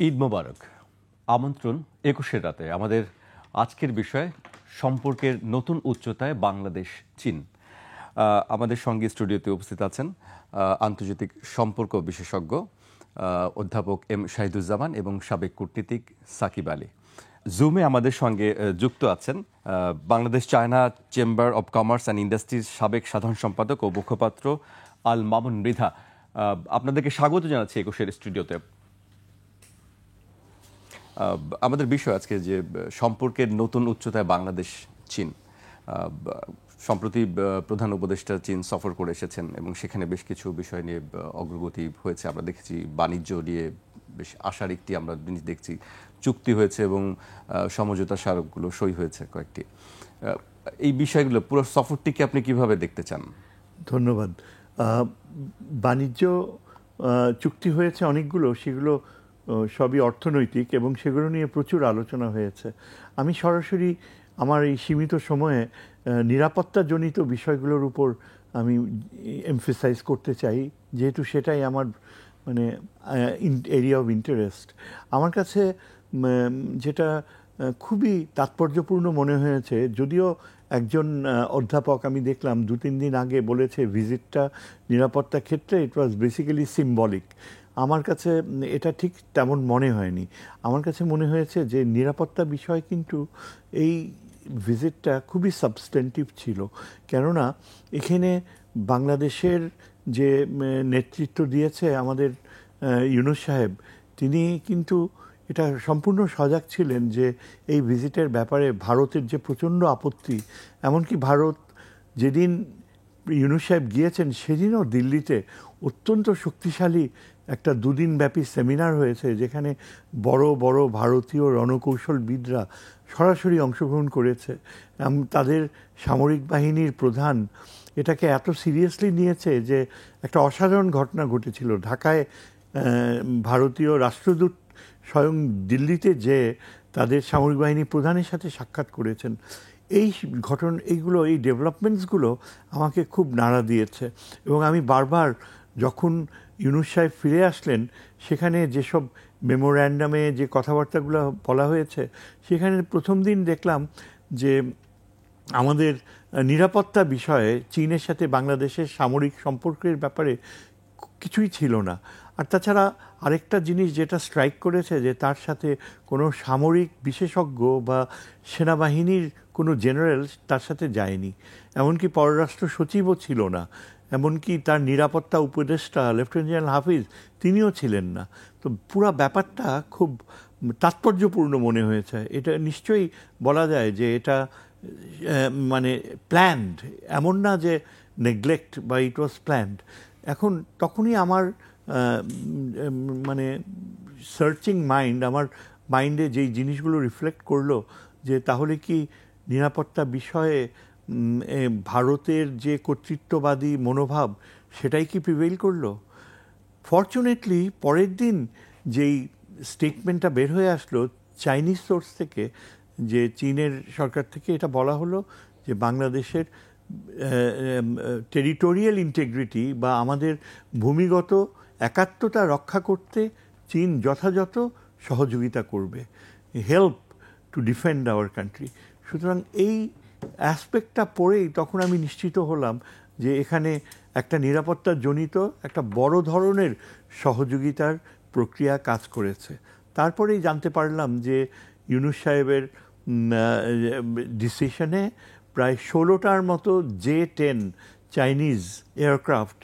ঈদ মোবারক। আমন্ত্রণ ২১-এর রাতে। আমাদের আজকের বিষয় সম্পর্কের নতুন উচ্চতায় বাংলাদেশ চীন। আমাদের সঙ্গে স্টুডিওতে উপস্থিত আছেন আন্তর্জাতিক সম্পর্ক বিশেষজ্ঞ অধ্যাপক এম শাহিদুজ্জামান এবং সাবেক কূটনীতিক সাকিব আলী। জুমে আমাদের সঙ্গে যুক্ত আছেন Bangladesh China chamber of commerce and industries সাবেক সাধারণ সম্পাদক ও মুখপাত্র আল মামুন মৃধা। আপনাদেরকে স্বাগত জানাচ্ছি ২১-এর স্টুডিওতে। আমাদের বিষয় আজকে যে সম্পর্কের নতুন উচ্চতায় বাংলাদেশ চীন। সম্প্রতি প্রধান উপদেষ্টা চীন সফর করে এসেছেন এবং সেখানে বেশ কিছু বিষয় নিয়ে অগ্রগতি হয়েছে। আমরা দেখেছি বাণিজ্য নিয়ে বেশ আশার একটি আমরা জিনিস দেখছি, চুক্তি হয়েছে এবং সমঝোতা স্মারকগুলো সই হয়েছে কয়েকটি। এই বিষয়গুলো পুরো সফরটিকে আপনি কিভাবে দেখতে চান? ধন্যবাদ। বাণিজ্য চুক্তি হয়েছে অনেকগুলো, সেগুলো সবই অর্থনৈতিক এবং সেগুলো নিয়ে প্রচুর আলোচনা হয়েছে। আমি সরাসরি আমার এই সীমিত সময়ে নিরাপত্তাজনিত বিষয়গুলোর উপর আমি এমফেসাইজ করতে চাই, যেহেতু সেটাই আমার মানে এরিয়া অফ ইন্টারেস্ট। আমার কাছে যেটা খুবই তাৎপর্যপূর্ণ মনে হয়েছে, যদিও একজন অধ্যাপক আমি দেখলাম ২-৩ দিন আগে বলেছে ভিজিটটা নিরাপত্তা ক্ষেত্রে ইট ওয়াজ বেসিক্যালি সিম্বলিক। আমার কাছে এটা ঠিক তেমন মনে হয়নি। আমার কাছে মনে হয়েছে যে নিরাপত্তা বিষয় কিন্তু এই ভিজিটটা খুবই সাবস্টেন্টিভ ছিল। কেননা এখানে বাংলাদেশের যে নেতৃত্ব দিয়েছে আমাদের ইউনূস সাহেব, তিনি কিন্তু এটা সম্পূর্ণ সজাগ ছিলেন যে এই ভিজিটের ব্যাপারে ভারতের যে প্রচণ্ড আপত্তি, এমনকি ভারত যেদিন ইউনূস সাহেব গিয়েছেন সেদিনও দিল্লিতে অত্যন্ত শক্তিশালী একটা 2 দিনব্যাপী সেমিনার হয়েছে, যেখানে বড় বড় ভারতীয় রণকৌশলবিদরা সরাসরি অংশগ্রহণ করেছে। তাদের সামরিক বাহিনীর প্রধান এটাকে এত সিরিয়াসলি নিয়েছে যে একটা অসাধারণ ঘটনা ঘটেছিল। ঢাকায় ভারতীয় রাষ্ট্রদূত স্বয়ং দিল্লিতে যে তাদের সামরিক বাহিনী প্রধানের সাথে সাক্ষাৎ করেছেন। এইগুলো এই ডেভেলপমেন্টসগুলো আমাকে খুব নাড়া দিয়েছে এবং আমি বারবার যখন ইউনূস সাহেব ফিরে আসলেন সেখানে যেসব মেমোর্যান্ডামে যে কথাবার্তাগুলো বলা হয়েছে, সেখানে প্রথম দিন দেখলাম যে আমাদের নিরাপত্তা বিষয়ে চীনের সাথে বাংলাদেশের সামরিক সম্পর্কের ব্যাপারে কিছুই ছিল না। আর তাছাড়া আরেকটা জিনিস যেটা স্ট্রাইক করেছে, যে তার সাথে কোনো সামরিক বিশেষজ্ঞ বা সেনাবাহিনীর কোনো জেনারেল তার সাথে যায়নি, এমনকি পররাষ্ট্র সচিবও ছিল না, এমনকি তার নিরাপত্তা উপদেষ্টা লেফটেন্যান্ট জেনারেল হাফিজ তিনিও ছিলেন না। তো পুরো ব্যাপারটা খুব তাৎপর্যপূর্ণ মনে হয়েছে। এটা নিশ্চয়ই বলা যায় যে এটা মানে প্ল্যান্ড, এমন না যে নেগলেক্ট বা ইট ওয়াজ প্ল্যান্ড। এখন তখনই আমার মানে সার্চিং মাইন্ড, আমার মাইন্ডে যেই জিনিসগুলো রিফ্লেক্ট করলো যে তাহলে কি নিরাপত্তা বিষয়ে ভারতের যে কর্তৃত্ববাদী মনোভাব সেটাই কি প্রিভেইল করলো? ফরচুনেটলি পরের দিন যেই স্টেটমেন্টটা বের হয়ে আসলো চাইনিজ সোর্স থেকে, যে চীনের সরকার থেকে এটা বলা হলো যে বাংলাদেশের টেরিটোরিয়াল ইন্টিগ্রিটি বা আমাদের ভূমিগত একাত্মতা রক্ষা করতে চীন যথাযথ সহযোগিতা করবে, help to defend our country. সুতরাং এই অ্যাসপেক্টটা পড়েই তখন আমি নিশ্চিত হলাম যে এখানে একটা নিরাপত্তাজনিত একটা বড় ধরনের সহযোগিতার প্রক্রিয়া কাজ করেছে। তারপরেই জানতে পারলাম যে ইউনূস সাহেবের ডিসিশনে প্রায় 16টার মতো J-10 চাইনিজ এয়ারক্রাফট,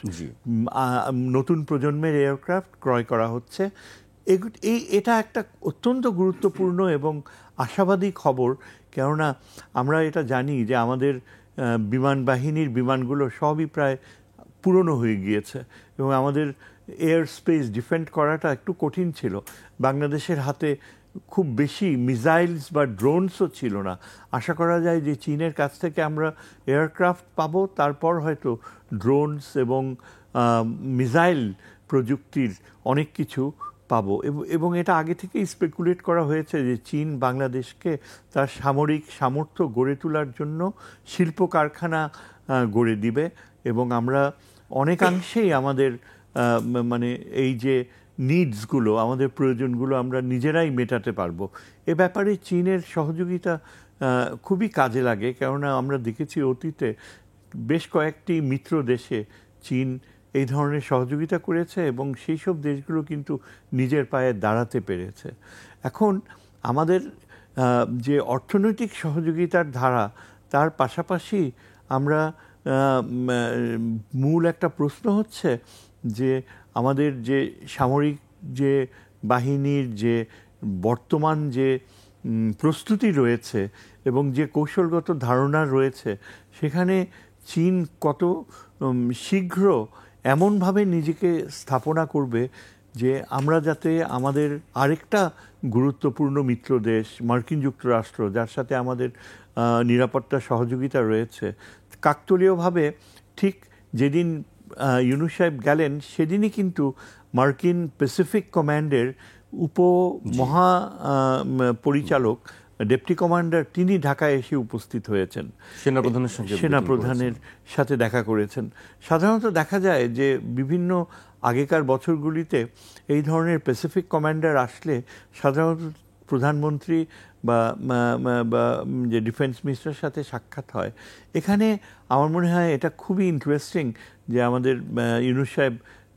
নতুন প্রজন্মের এয়ারক্রাফট ক্রয় করা হচ্ছে। এটা একটা অত্যন্ত গুরুত্বপূর্ণ এবং আশাবাদী খবর, কেননা আমরা এটা জানি যে আমাদের বিমান বাহিনীর বিমানগুলো সবই প্রায় পুরনো হয়ে গিয়েছে এবং আমাদের এয়ার স্পেস ডিফেন্ড করাটা একটু কঠিন ছিল। বাংলাদেশের হাতে খুব বেশি মিসাইলস বা ড্রোনসও ছিল না। আশা করা যায় যে চীনের কাছ থেকে আমরা এয়ারক্রাফট পাবো, তারপর হয়তো ড্রোনস এবং মিসাইল প্রযুক্তির অনেক কিছু পাবো। এবং এটা আগে থেকেই স্পেকুলেট করা হয়েছে যে চীন বাংলাদেশকে তার সামরিক সামর্থ্য গড়ে তোলার জন্য শিল্প কারখানা গড়ে দিবে এবং আমরা অনেকাংশেই আমাদের মানে এই যে নিডসগুলো, আমাদের প্রয়োজনগুলো আমরা নিজেরাই মেটাতে পারবো। এ ব্যাপারে চীনের সহযোগিতা খুবই কাজে লাগে, কেননা আমরা দেখেছি অতীতে বেশ কয়েকটি মিত্র দেশে চীন এই ধরনের সহযোগিতা করেছে এবং সেই সব দেশগুলো কিন্তু নিজের পায়ে দাঁড়াতে পেরেছে। এখন আমাদের যে অর্থনৈতিক সহযোগিতার ধারা, তার পাশাপাশি আমরা মূল একটা প্রশ্ন হচ্ছে যে আমাদের যে সামরিক যে বাহিনীর যে বর্তমান যে প্রস্তুতি রয়েছে এবং যে কৌশলগত ধারণা রয়েছে, সেখানে চীন কত শীঘ্র এমনভাবে নিজেকে স্থাপনা করবে যে আমরা যাতে আমাদের আরেকটা গুরুত্বপূর্ণ মিত্র দেশ মার্কিন যুক্তরাষ্ট্র, যার সাথে আমাদের নিরাপত্তা সহযোগিতা রয়েছে, কাকতালীয়ভাবে ঠিক যেদিন ইউনূস সাহেব গেলেন সেদিনই কিন্তু মার্কিন প্যাসিফিক কমান্ডের উপমহা পরিচালক ডেপুটি কমান্ডার তিনি ঢাকায় এসে উপস্থিত হয়েছেন, সেনাপ্রধানের সাথে দেখা করেছেন। সাধারণত দেখা যায় যে বিভিন্ন আগেকার বছরগুলিতে এই ধরনের প্যাসিফিক কমান্ডার আসলে সাধারণত প্রধানমন্ত্রী বা যে ডিফেন্স মিনিস্টারের সাথে সাক্ষাৎ হয়। এখানে আমার মনে হয় এটা খুবই ইন্টারেস্টিং যে আমাদের ইউনূস সাহেব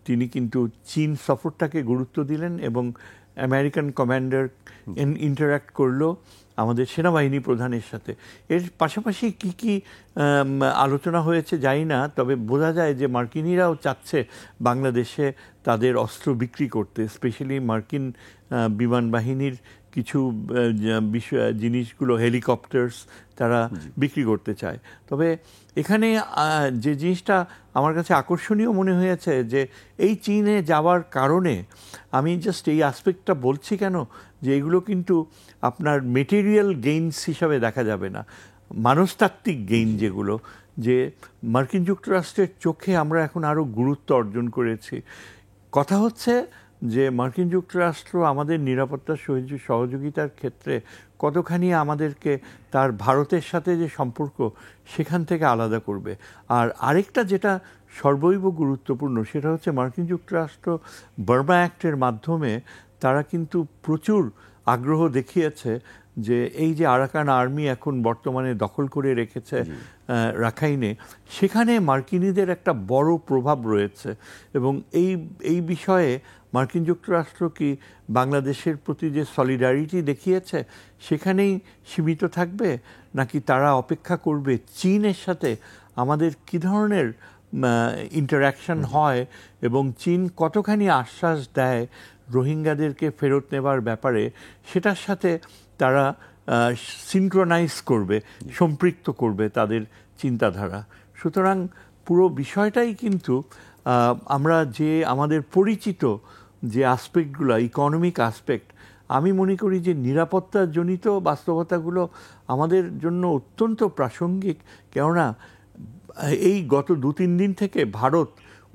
তিনি কিন্তু চীন সফরটাকে গুরুত্ব দিলেন এবং আমেরিকান কমান্ডার ইন্টারাক্ট করলো আমাদের সেনাবাহিনী প্রধানের সাথে। এর পাশাপাশি কি কি আলোচনা হয়েছে জানি না, তবে বোঝা যায় যে মার্কিনিরাও চাচ্ছে বাংলাদেশে তাদের অস্ত্র বিক্রি করতে, স্পেশালি মার্কিন বিমান বাহিনীর কিছু জিনিসগুলো, হেলিকপ্টার্স তারা বিক্রি করতে চায়। তবে এখানে যে জিনিসটা আমার কাছে আকর্ষণীয় মনে হয়েছে যে এই চীনে যাওয়ার কারণে, আমি জাস্ট এই অ্যাসপেক্টটা বলছি কেন, যে এগুলো কিন্তু আপনার মেটেরিয়াল গেইনস হিসাবে দেখা যাবে না, মানসতাত্ত্বিক গেইন যেগুলো, যে মার্কিন যুক্তরাষ্ট্রের চোখে আমরা এখন আরও গুরুত্ব অর্জন করেছি। কথা হচ্ছে যে মার্কিন যুক্তরাষ্ট্র আমাদের নিরাপত্তা সহযোগিতার ক্ষেত্রে কতখানি আমাদেরকে তার ভারতের সাথে যে সম্পর্ক সেখান থেকে আলাদা করবে। আর আরেকটা যেটা সর্বৈব গুরুত্বপূর্ণ, সেটা হচ্ছে মার্কিন যুক্তরাষ্ট্র বার্মা অ্যাক্টের মাধ্যমে তারা কিন্তু প্রচুর আগ্রহ দেখিয়েছে যে এই যে আরাকান আর্মি এখন বর্তমানে দখল করে রেখেছে রাখাইনে, সেখানে মার্কিনীদের একটা বড় প্রভাব রয়েছে। এবং এই বিষয়ে মার্কিন যুক্তরাষ্ট্র কি বাংলাদেশের প্রতি যে সলিডারিটি দেখিয়েছে সেখানেই সীমিত থাকবে, নাকি তারা অপেক্ষা করবে চীনের সাথে আমাদের কী ধরনের ইন্টারাকশন হয় এবং চীন কতখানি আশ্বাস দেয় রোহিঙ্গাদেরকে ফেরত নেবার ব্যাপারে, সেটার সাথে তারা সিনক্রোনাইজ করবে, সম্পৃক্ত করবে তাদের চিন্তাধারা। সুতরাং পুরো বিষয়টাই কিন্তু আমরা যে আমাদের পরিচিত যে আসপেক্টগুলো, ইকোনমিক আসপেক্ট, আমি মনে করি যে নিরাপত্তাজনিত বাস্তবতাগুলো আমাদের জন্য অত্যন্ত প্রাসঙ্গিক। কেননা এই গত 2-3 দিন থেকে ভারত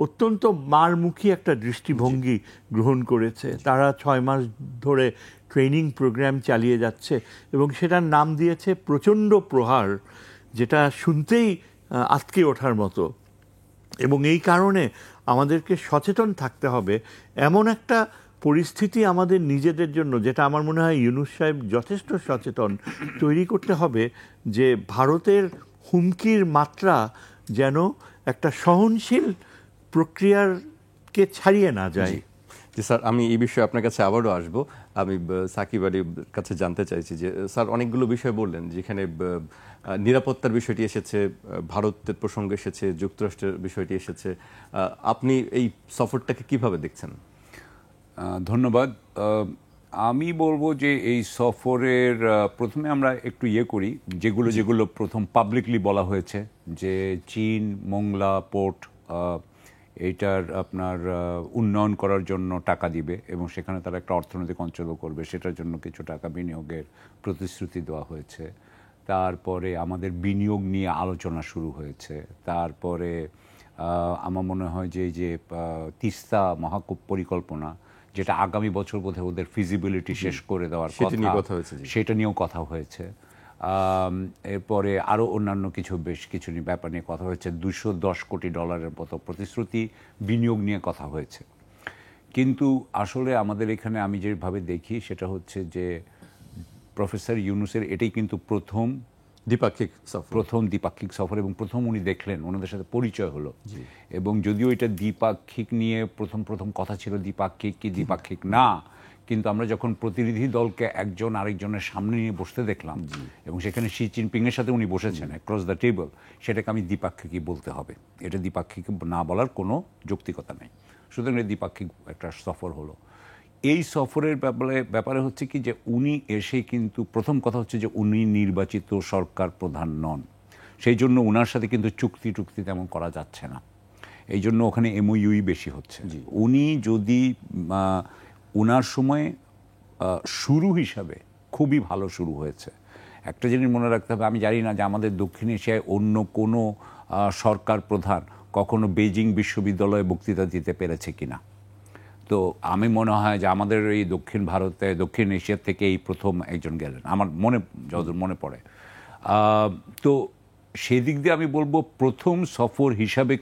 অত্যন্ত মারমুখী একটা দৃষ্টিভঙ্গি গ্রহণ করেছে। তারা 6 মাস ধরে ট্রেনিং প্রোগ্রাম চালিয়ে যাচ্ছে এবং সেটার নাম দিয়েছে প্রচণ্ড প্রহার, যেটা শুনতেই আঁতকে ওঠার মতো। এবং এই কারণে আমাদেরকে সচেতন থাকতে হবে। এমন একটা পরিস্থিতি আমাদের নিজেদের জন্য, যেটা আমার মনে হয় ইউনূস সাহেব যথেষ্ট সচেতন, তৈরি করতে হবে যে ভারতের হুমকির মাত্রা যেন একটা সহনশীল প্রক্রিয়ারকে ছাড়িয়ে না যায়। জি স্যার, আমি এই বিষয়ে আপনার কাছে আবারও আসবো। আমি সাকিব আলীর কাছে জানতে চাইছি যে স্যার অনেকগুলো বিষয় বললেন, যেখানে নিরাপত্তার বিষয়টি এসেছে, ভারতের প্রসঙ্গ এসেছে, যুক্তরাষ্ট্রের বিষয়টি এসেছে। আপনি এই সফরটাকে কিভাবে দেখছেন? ধন্যবাদ। আমি বলবো যে এই সফরের প্রথমে আমরা একটু করি যেগুলো প্রথম পাবলিকলি বলা হয়েছে, যে চীন মোংলা পোর্ট এইটার আপনার উন্নয়ন করার জন্য টাকা দিবে এবং সেখানে তারা একটা অর্থনৈতিক অঞ্চলও করবে, সেটার জন্য কিছু টাকা বিনিয়োগের প্রতিশ্রুতি দেওয়া হয়েছে। তারপরে আমাদের বিনিয়োগ নিয়ে আলোচনা শুরু হয়েছে। তারপরে আমার মনে হয় যে এই যে তিস্তা মহাকূপ পরিকল্পনা, যেটা আগামী বছর বোধহয় ওদের ফিজিবিলিটি শেষ করে দেওয়ার কথা, সেটা নিয়েও কথা হয়েছে। এরপরে আরও অন্যান্য বেশ কিছু ব্যাপার নিয়ে কথা হয়েছে। $210 কোটি মতো প্রতিশ্রুতি বিনিয়োগ নিয়ে কথা হয়েছে। কিন্তু আসলে আমাদের এখানে আমি যেভাবে দেখি সেটা হচ্ছে যে প্রফেসর ইউনূসের এটাই কিন্তু প্রথম দ্বিপাক্ষিক সফর এবং প্রথম উনি দেখলেন, ওনাদের সাথে পরিচয় হলো। এবং যদিও এটা দ্বিপাক্ষিক নিয়ে প্রথম কথা ছিল দ্বিপাক্ষিক কি দ্বিপাক্ষিক না, কিন্তু আমরা যখন প্রতিনিধি দলকে একজন আরেকজনের সামনে নিয়ে বসতে দেখলাম এবং সেখানে শি জিনপিং এর সাথে উনি বসেছেন অ্যাক্রস দ্য টেবল, সেটাকে আমি দ্বিপাক্ষিকই বলতে হবে। এটা দ্বিপাক্ষিক না বলার কোনো যৌক্তিকতা নেই। সুতরাং এটা দ্বিপাক্ষিক একটা সফর হলো। এই সফরের ব্যাপারে হচ্ছে কি যে উনি এসে কিন্তু প্রথম কথা হচ্ছে যে উনি নির্বাচিত সরকার প্রধান নন, সেই জন্য ওনার সাথে কিন্তু চুক্তি তেমন করা যাচ্ছে না। এই জন্য ওখানে এমওইউই বেশি হচ্ছে। উনি যদি ওনার সময় শুরু হিসাবে খুবই ভালো শুরু হয়েছে। একটা জিনিস মনে রাখতে হবে, আমি জানি না যে আমাদের দক্ষিণ এশিয়ায় অন্য কোনো সরকার প্রধান কখনো বেজিং বিশ্ববিদ্যালয়ে বক্তৃতা দিতে পেরেছে কিনা। তো আমি মনে হয় যে আমাদের এই দক্ষিণ এশিয়ার থেকে এই প্রথম একজন গেলেন, আমার যতদূর মনে পড়ে। তো সেদিক দিয়ে আমি বলবো প্রথম সফর হিসাবে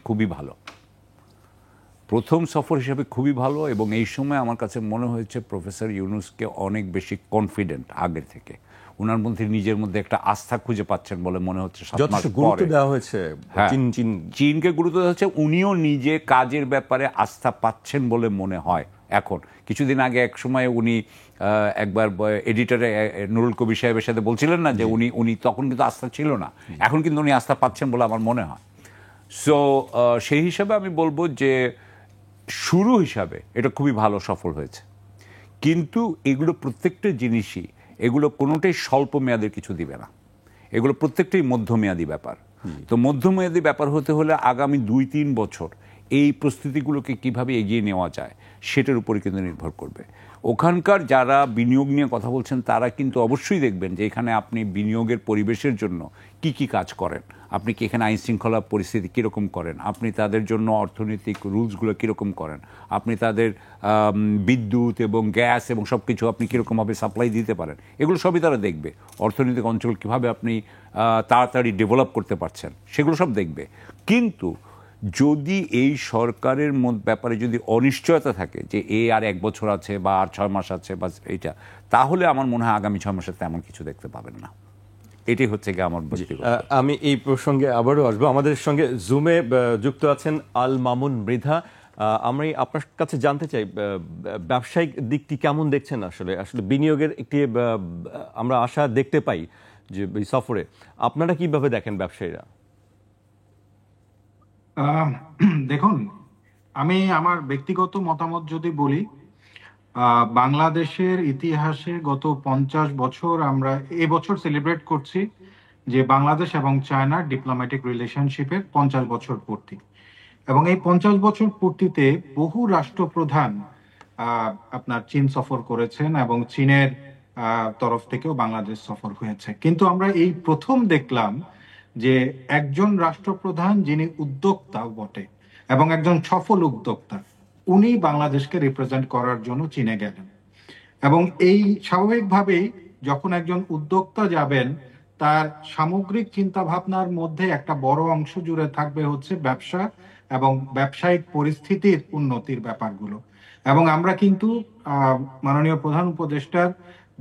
খুবই ভালো। এবং এই সময় আমার কাছে মনে হয়েছে প্রফেসর ইউনূসকে অনেক বেশি কনফিডেন্ট আগের থেকে, ওনার মধ্যে নিজের মধ্যে একটা আস্থা খুঁজে পাচ্ছেন বলে মনে হচ্ছে। গুরুত্ব দেওয়া হয়েছে, চীনকে গুরুত্ব দেওয়া হচ্ছে, উনিও নিজে কাজের ব্যাপারে আস্থা পাচ্ছেন বলে মনে হয়। এখন কিছুদিন আগে এক সময় উনি একবার এডিটরে নুরুল কবির সাহেবের সাথে বলছিলেন না যে উনি তখন কিন্তু আস্থা ছিল না, এখন কিন্তু উনি আস্থা পাচ্ছেন বলে আমার মনে হয়। সো সেই হিসাবে আমি বলবো যে শুরু হিসাবে এটা খুবই ভালো সফল হয়েছে। কিন্তু এগুলো প্রত্যেকটা জিনিসই, এগুলো কোনোটাই স্বল্প মেয়াদের কিছু দিবে না, এগুলো প্রত্যেকটাই মধ্যমেয়াদী ব্যাপার। তো মধ্যমেয়াদী ব্যাপার হতে হলে আগামী 2-3 বছর এই প্রস্তুতিগুলোকে কিভাবে এগিয়ে নেওয়া যায় সেটার উপরে কিন্তু নির্ভর করবে। ওখানকার যারা বিনিয়োগ নিয়ে কথা বলছেন তারা কিন্তু অবশ্যই দেখবেন যে এখানে আপনি বিনিয়োগের পরিবেশের জন্য কি কাজ করেন, আপনি কি এখানে আইন শৃঙ্খলা পরিস্থিতি কীরকম করেন, আপনি তাদের জন্য অর্থনৈতিক রুলসগুলো কীরকম করেন, আপনি তাদের বিদ্যুৎ এবং গ্যাস এবং সব কিছু আপনি কীরকমভাবে সাপ্লাই দিতে পারেন, এগুলো সবই তারা দেখবে। অর্থনৈতিক অঞ্চল কীভাবে আপনি তাড়াতাড়ি ডেভেলপ করতে পারছেন সেগুলো সব দেখবে। কিন্তু যদি এই সরকারের ব্যাপারে যদি অনিশ্চয়তা থাকে যে আর 1 বছর আছে বা আর 6 মাস আছে বা এইটা, তাহলে আমার মনে হয় আগামী 6 মাসে তেমন কিছু দেখতে পাবেন না। এটাই হচ্ছে কি আমার ব্যক্তিগত। আমি এই প্রসঙ্গে আবারও আসবো। আমাদের সঙ্গে জুমে যুক্ত আছেন আল মামুন মৃধা। আমি আপনার কাছে জানতে চাই ব্যবসায়িক দিকটি কেমন দেখছেন। আসলে বিনিয়োগের একটি আমরা আশা দেখতে পাই যে এই সফরে, আপনারা কিভাবে দেখেন ব্যবসায়ীরা? দেখুন, আমি আমার ব্যক্তিগত মতামত যদি বলি, বাংলাদেশের ইতিহাসে গত 50 বছর আমরা এবছর সেলিব্রেট করছি যে বাংলাদেশ এবং চায়নার ডিপ্লোম্যাটিক রিলেশনশিপের 50 বছর পূর্তি। এবং এই 50 বছর পূর্তিতে বহু রাষ্ট্রপ্রধান আপনার চীন সফর করেছেন এবং চীনের তরফ থেকেও বাংলাদেশ সফর হয়েছে। কিন্তু আমরা এই প্রথম দেখলাম যে একজন রাষ্ট্রপ্রধান যিনি উদ্যোক্তা বটে এবং একজন সফল উদ্যোক্তা, উনি বাংলাদেশকে রিপ্রেজেন্ট করার জন্য চীনে গেলেন। এবং এই স্বাভাবিকভাবেই যখন একজন উদ্যোক্তা যাবেন, তার সামগ্রিক চিন্তা ভাবনার মধ্যে একটা বড় অংশ জুড়ে থাকবে হচ্ছে ব্যবসা এবং ব্যবসায়িক পরিস্থিতির উন্নতির ব্যাপারগুলো। এবং আমরা কিন্তু মাননীয় প্রধান উপদেষ্টার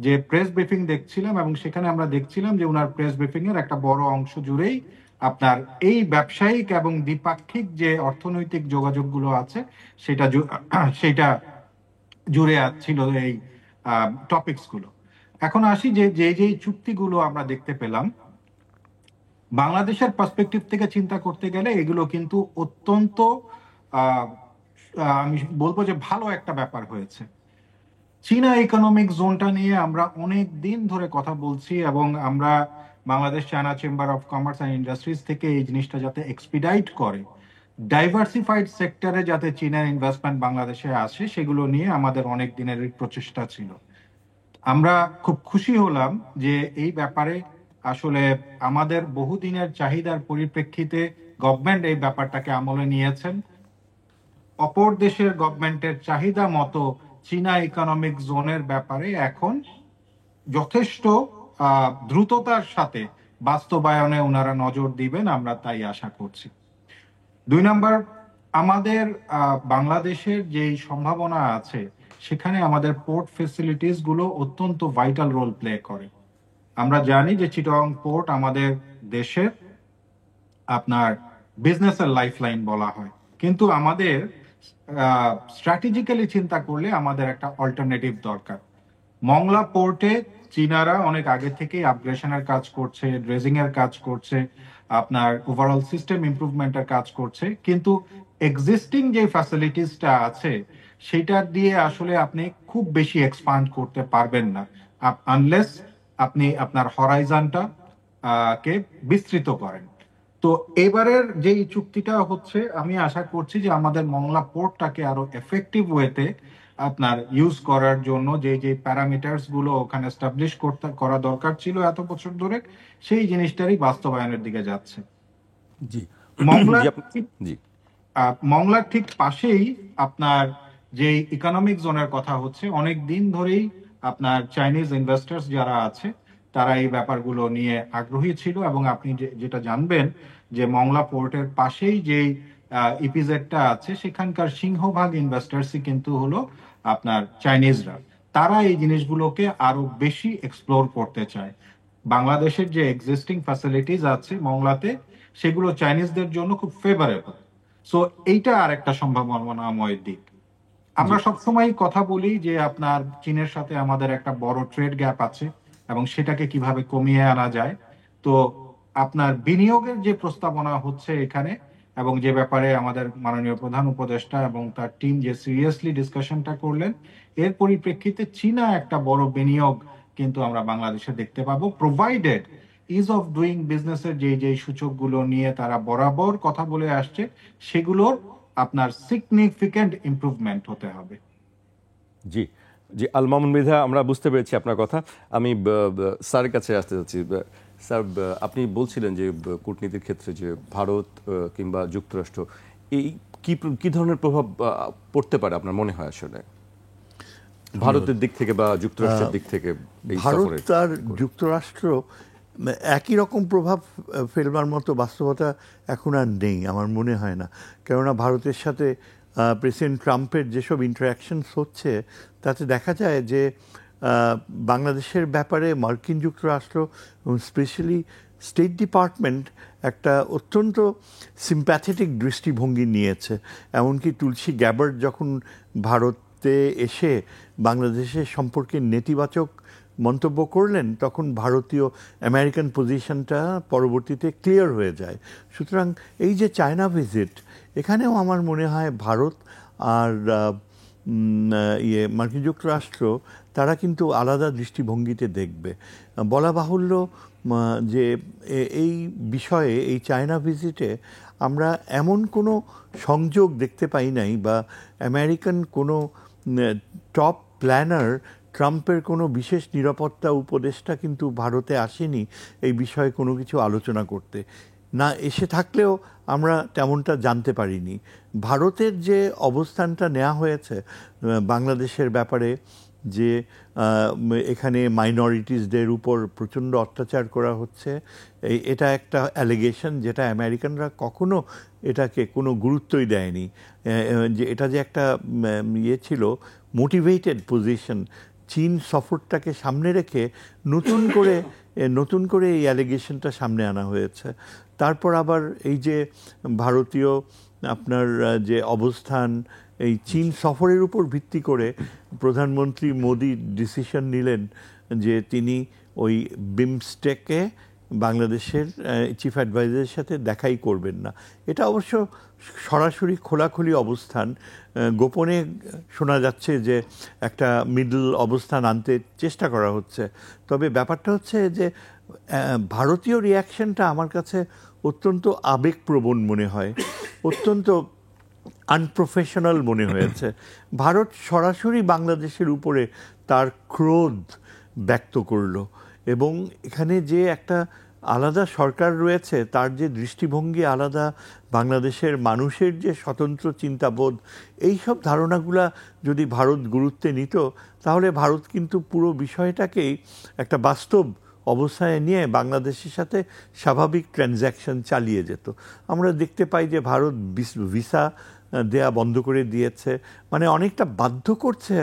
যে প্রেস ব্রিফিং দেখছিলাম এবং সেখানে আমরা দেখছিলাম যে উনার প্রেস ব্রিফিং এর একটা বড় অংশ জুড়েই আপনার এই ব্যবসায়িক এবং দ্বিপাক্ষিক যে অর্থনৈতিক যোগাযোগগুলো আছে সেটা জুড়ে ছিল এই টপিকস গুলো। এখন আসি যে চুক্তিগুলো আমরা দেখতে পেলাম, বাংলাদেশের পার্সপেক্টিভ থেকে চিন্তা করতে গেলে এগুলো কিন্তু অত্যন্ত আমি বলবো যে ভালো একটা ব্যাপার হয়েছে। চীনা ইকোনমিক জোনটা নিয়ে আমরা অনেক দিন ধরে কথা বলছি এবং আমরা Bangladesh China chamber of commerce and industries থেকে এই জিনিসটা যাতে এক্সপিডাইট করে, ডাইভার্সিফাইড সেক্টরে যাতে চীনের ইনভেস্টমেন্ট বাংলাদেশে আসে, সেগুলো নিয়ে আমাদের অনেক দিনের প্রচেষ্টা ছিল। আমরা খুব খুশি হলাম যে এই ব্যাপারে আসলে আমাদের বহুদিনের চাহিদার পরিপ্রেক্ষিতে গভর্নমেন্ট এই ব্যাপারটাকে আমলে নিয়েছেন। অপর দেশের গভর্নমেন্টের চাহিদা মতো চীনা ইকোনমিক জোনের ব্যাপারে এখন যথেষ্ট দ্রুততার সাথে বাস্তবায়নে ওনারা নজর দিবেন, আমরা তাই আশা করছি। 2 নম্বর, আমাদের বাংলাদেশের যেই সম্ভাবনা আছে সেখানে আমাদের পোর্ট ফেসিলিটিস গুলো অত্যন্ত ভাইটাল রোল প্লে করে। আমরা জানি যে চিটাগং পোর্ট আমাদের দেশের আপনার বিজনেসের লাইফলাইন বলা হয়, কিন্তু আমাদের স্ট্র্যাটেজিক্যালি চিন্তা করলে আমাদের একটা অল্টারনেটিভ দরকার। মংলা পোর্টে চীনারা অনেক আগে থেকেই আপগ্রেশনের কাজ করছে, ড্রেজিং এর কাজ করছে, আপনার ওভারঅল সিস্টেম ইমপ্রুভমেন্টের কাজ করছে, কিন্তু এক্সিস্টিং যে ফ্যাসিলিটিসটা আছে সেটা দিয়ে আসলে আপনি খুব বেশি এক্সপান্ড করতে পারবেন না আনলেস আপনি আপনার হরাইজনটা কে বিস্তৃত করেন। তো এবারের যে চুক্তিটা হচ্ছে, আমি আশা করছি যে আমাদের মংলা পোর্টটাকে আরো এফেক্টিভ ওয়েতে আপনার ইউজ করার জন্য যে যে প্যারামিটারস গুলো ওখানে এস্টাবলিশ করা দরকার ছিল এত বছর ধরে, সেই জিনিসটারই বাস্তবায়নের দিকে যাচ্ছে। জি মংলা জি মংলার ঠিক পাশেই আপনার যে ইকোনমিক জোনের কথা হচ্ছে, অনেক দিন ধরেই আপনার চাইনিজ ইনভেস্টার্স যারা আছে তারা এই ব্যাপারগুলো নিয়ে আগ্রহী ছিল, এবং আপনি যেটা জানবেন যে মংলা পোর্টের পাশেই যে ইপিজেডটা আছে সেখানকার সিংহভাগ ইনভেস্টার্সই কিন্তু হলো আপনার চাইনিজরা। তারা এই জিনিসগুলোকে আরো বেশি এক্সপ্লোর করতে চায়। বাংলাদেশের যে এক্সিস্টিং ফ্যাসিলিটিস আছে মংলাতে, সেগুলো চাইনিজদের জন্য খুব ফেভারেবল। সো এইটা আর একটা সম্ভাবনাময় দিক। আমরা সবসময় কথা বলি যে আপনার চীনের সাথে আমাদের একটা বড় ট্রেড গ্যাপ আছে এবং সেটাকে কিভাবে কমিয়ে আনা যায়। তো আপনার বিনিয়োগের যে প্রস্তাবনা হচ্ছে এখানে, এবং যে ব্যাপারে আমাদের মাননীয় প্রধান উপদেষ্টা এবং তার টিম যে সিরিয়াসলি ডিসকাশনটা করলেন, এর পরিপ্রেক্ষিতে চীনা একটা বড় বিনিয়োগ কিন্তু আমরা বাংলাদেশে দেখতে পাবো, প্রোভাইডেড ইজ অফ ডুইং বিজনেসের যে যে সূচকগুলো নিয়ে তারা বরাবর কথা বলে আসছে সেগুলোর আপনার সিগনিফিক্যান্ট ইমপ্রুভমেন্ট হতে হবে। জি জি আল মামুন মৃধা, আমরা বুঝতে পেরেছি আপনার কথা। আমি স্যারের কাছে আসতে চাচ্ছি। স্যার, আপনি বলছিলেন যে কূটনীতির ক্ষেত্রে যে ভারত কিংবা যুক্তরাষ্ট্র এই কি ধরনের প্রভাব পড়তে পারে আপনার মনে হয় আসলে ভারতের দিক থেকে বা যুক্তরাষ্ট্রের দিক থেকে? ভারত আর যুক্তরাষ্ট্র একই রকম প্রভাব ফেলবার মতো বাস্তবতা এখন আর নেই আমার মনে হয় না। কেননা ভারতের সাথে প্রেসিডেন্ট ট্রাম্পের যেসব ইন্টারাকশনস হচ্ছে তাতে দেখা যায় যে বাংলাদেশের ব্যাপারে মার্কিন যুক্তরাষ্ট্র এবং স্পেশালি স্টেট ডিপার্টমেন্ট একটা অত্যন্ত সিম্প্যাথেটিক দৃষ্টিভঙ্গি নিয়েছে। এমনকি তুলসী গ্যাবার্ড যখন ভারতে এসে বাংলাদেশের সম্পর্কে নেতিবাচক মন্তব্য করলেন, তখন ভারতীয় আমেরিকান পজিশনটা পরবর্তীতে ক্লিয়ার হয়ে যায়। সুতরাং এই যে চায়না ভিজিট, এখানেও আমার মনে হয় ভারত আর মার্কিন যুক্তরাষ্ট্র তারা কিন্তু আলাদা দৃষ্টিভঙ্গিতে দেখবে। বলা বাহুল্য যে এই বিষয়ে এই চায়না ভিজিটে আমরা এমন কোনো সংযোগ দেখতে পাই নাই, বা আমেরিকান কোনো টপ প্ল্যানার, ট্রাম্পের কোনো বিশেষ নিরাপত্তা উপদেষ্টা কিন্তু ভারতে আসেনি এই বিষয়ে কোনো কিছু আলোচনা করতে। না এসে থাকলেও আমরা তেমনটা জানতে পারিনি। ভারতের যে অবস্থানটা নেওয়া হয়েছে বাংলাদেশের ব্যাপারে, যে এখানে মাইনরিটিসদের উপর প্রচণ্ড অত্যাচার করা হচ্ছে, এটা একটা অ্যালিগেশন যেটা আমেরিকানরা কখনো এটাকে কোনো গুরুত্বই দেয়নি। যে এটা যে একটা ইয়ে ছিল, মোটিভেটেড পজিশন। চীন সফরটাকে সামনে রেখে নতুন করে এই অ্যালিগেশনটা সামনে আনা হয়েছে। তারপর আবার এই যে ভারতীয় আপনার যে অবস্থান, এই চীন সফরের উপর ভিত্তি করে প্রধানমন্ত্রী মোদি ডিসিশন নিলেন যে তিনি ওই বিমস্টেকে বাংলাদেশের চিফ অ্যাডভাইজারের সাথে দেখাই করবেন না। এটা অবশ্য সরাসরি খোলাখুলি অবস্থান। গোপনে শোনা যাচ্ছে যে একটা মিডল অবস্থান আনতে চেষ্টা করা হচ্ছে। তবে ব্যাপারটা হচ্ছে যে ভারতীয় রিয়াকশনটা আমার কাছে অত্যন্ত আবেগপ্রবণ মনে হয়, অত্যন্ত আনপ্রফেশনাল মনে হয়েছে। ভারত সরাসরি বাংলাদেশের উপরে তার ক্রোধ ব্যক্ত করলো, এবং এখানে যে একটা আলাদা সরকার রয়েছে তার যে দৃষ্টিভঙ্গি আলাদা, বাংলাদেশের মানুষের যে স্বতন্ত্র চিন্তাবোধ, এই সব ধারণাগুলা যদি ভারত গুরুত্বে নিত তাহলে ভারত কিন্তু পুরো বিষয়টাকেই একটা বাস্তব অবস্থায় নিয়ে বাংলাদেশের সাথে স্বাভাবিক ট্রানজ্যাকশন চালিয়ে যেত। আমরা দেখতে পাই যে ভারত ভিসা দেয়া বন্ধ করে দিয়েছে, মানে অনেকটা বাধ্য করছে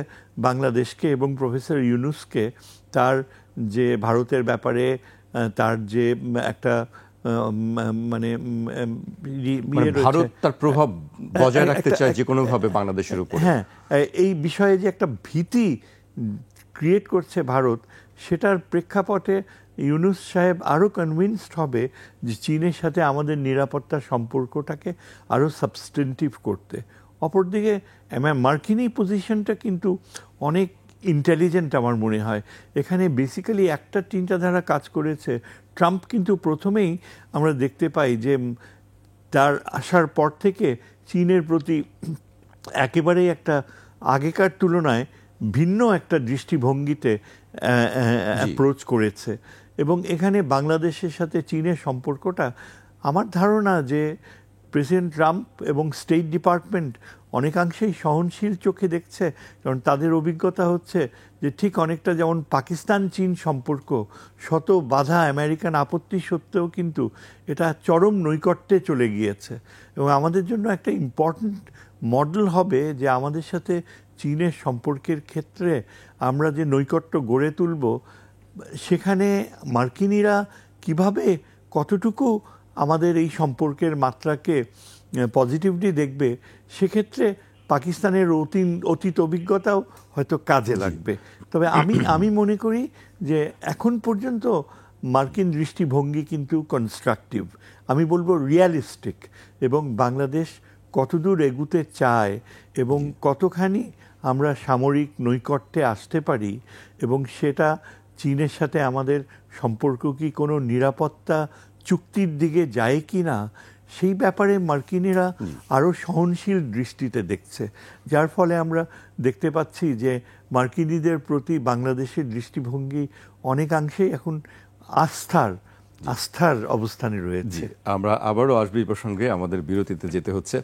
বাংলাদেশকে এবং প্রফেসর ইউনূসকে তার যে ভারতের ব্যাপারে তার যে একটা মানে ভারত তার প্রভাব বজায় রাখতে চায় যে কোনোভাবে বাংলাদেশের উপর। হ্যাঁ, এই বিষয়ে যে একটা ভীতি ক্রিয়েট করছে ভারত, সেটার প্রেক্ষাপটে ইউনূস সাহেব আরও কনভিন্সড হবে যে চীনের সাথে আমাদের নিরাপত্তার সম্পর্কটাকে আরও সাবস্টেন্টিভ করতে। অপরদিকে মার্কিনী পজিশনটা কিন্তু অনেক ইন্টেলিজেন্ট আমার মনে হয়। এখানে বেসিক্যালি একটা চিন্তাধারা কাজ করেছে। ট্রাম্প কিন্তু প্রথমেই আমরা দেখতে পাই যে তার আসার পর থেকে চীনের প্রতি একেবারেই একটা আগেকার তুলনায় ভিন্ন একটা দৃষ্টিভঙ্গিতে অ্যাপ্রোচ করেছে। এবং এখানে বাংলাদেশের সাথে চীনের সম্পর্কটা আমার ধারণা যে প্রেসিডেন্ট ট্রাম্প এবং স্টেট ডিপার্টমেন্ট অনেকাংশেই সহনশীল চোখে দেখছে, কারণ তাদের অভিজ্ঞতা হচ্ছে যে ঠিক অনেকটা যেমন পাকিস্তান চীন সম্পর্ক শত বাধা আমেরিকান আপত্তি সত্ত্বেও কিন্তু এটা চরম নৈকট্যে চলে গিয়েছে। এবং আমাদের জন্য একটা ইম্পর্ট্যান্ট মডেল হবে যে আমাদের সাথে চীনের সম্পর্কের ক্ষেত্রে আমরা যে নৈকট্য গড়ে তুলব, সেখানে মার্কিনিরা কিভাবে কতটুকু আমাদের এই সম্পর্কের মাত্রাকে পজিটিভলি দেখবে, সেক্ষেত্রে পাকিস্তানের অতীত অভিজ্ঞতাও হয়তো কাজে লাগবে। তবে আমি মনে করি যে এখন পর্যন্ত মার্কিন দৃষ্টিভঙ্গি কিন্তু কনস্ট্রাকটিভ, আমি বলবো রিয়ালিস্টিক, এবং বাংলাদেশ কতদূর এগুতে চায় এবং কতখানি আমরা সামরিক নৈকট্যে আসতে পারি, এবং সেটা চীনের সাথে আমাদের সম্পর্ক কি কোনো নিরাপত্তা চুক্তির দিকে যায় কি না, সেই ব্যাপারে মার্কিনিরা আরও সহনশীল দৃষ্টিতে দেখছে। যার ফলে আমরা দেখতে পাচ্ছি যে মার্কিনীদের প্রতি বাংলাদেশের দৃষ্টিভঙ্গি অনেকাংশেই এখন আস্থার অবস্থানে রয়েছে। আমরা আবারও আসবো এই প্রসঙ্গে, আমাদের বিরতিতে যেতে হচ্ছে।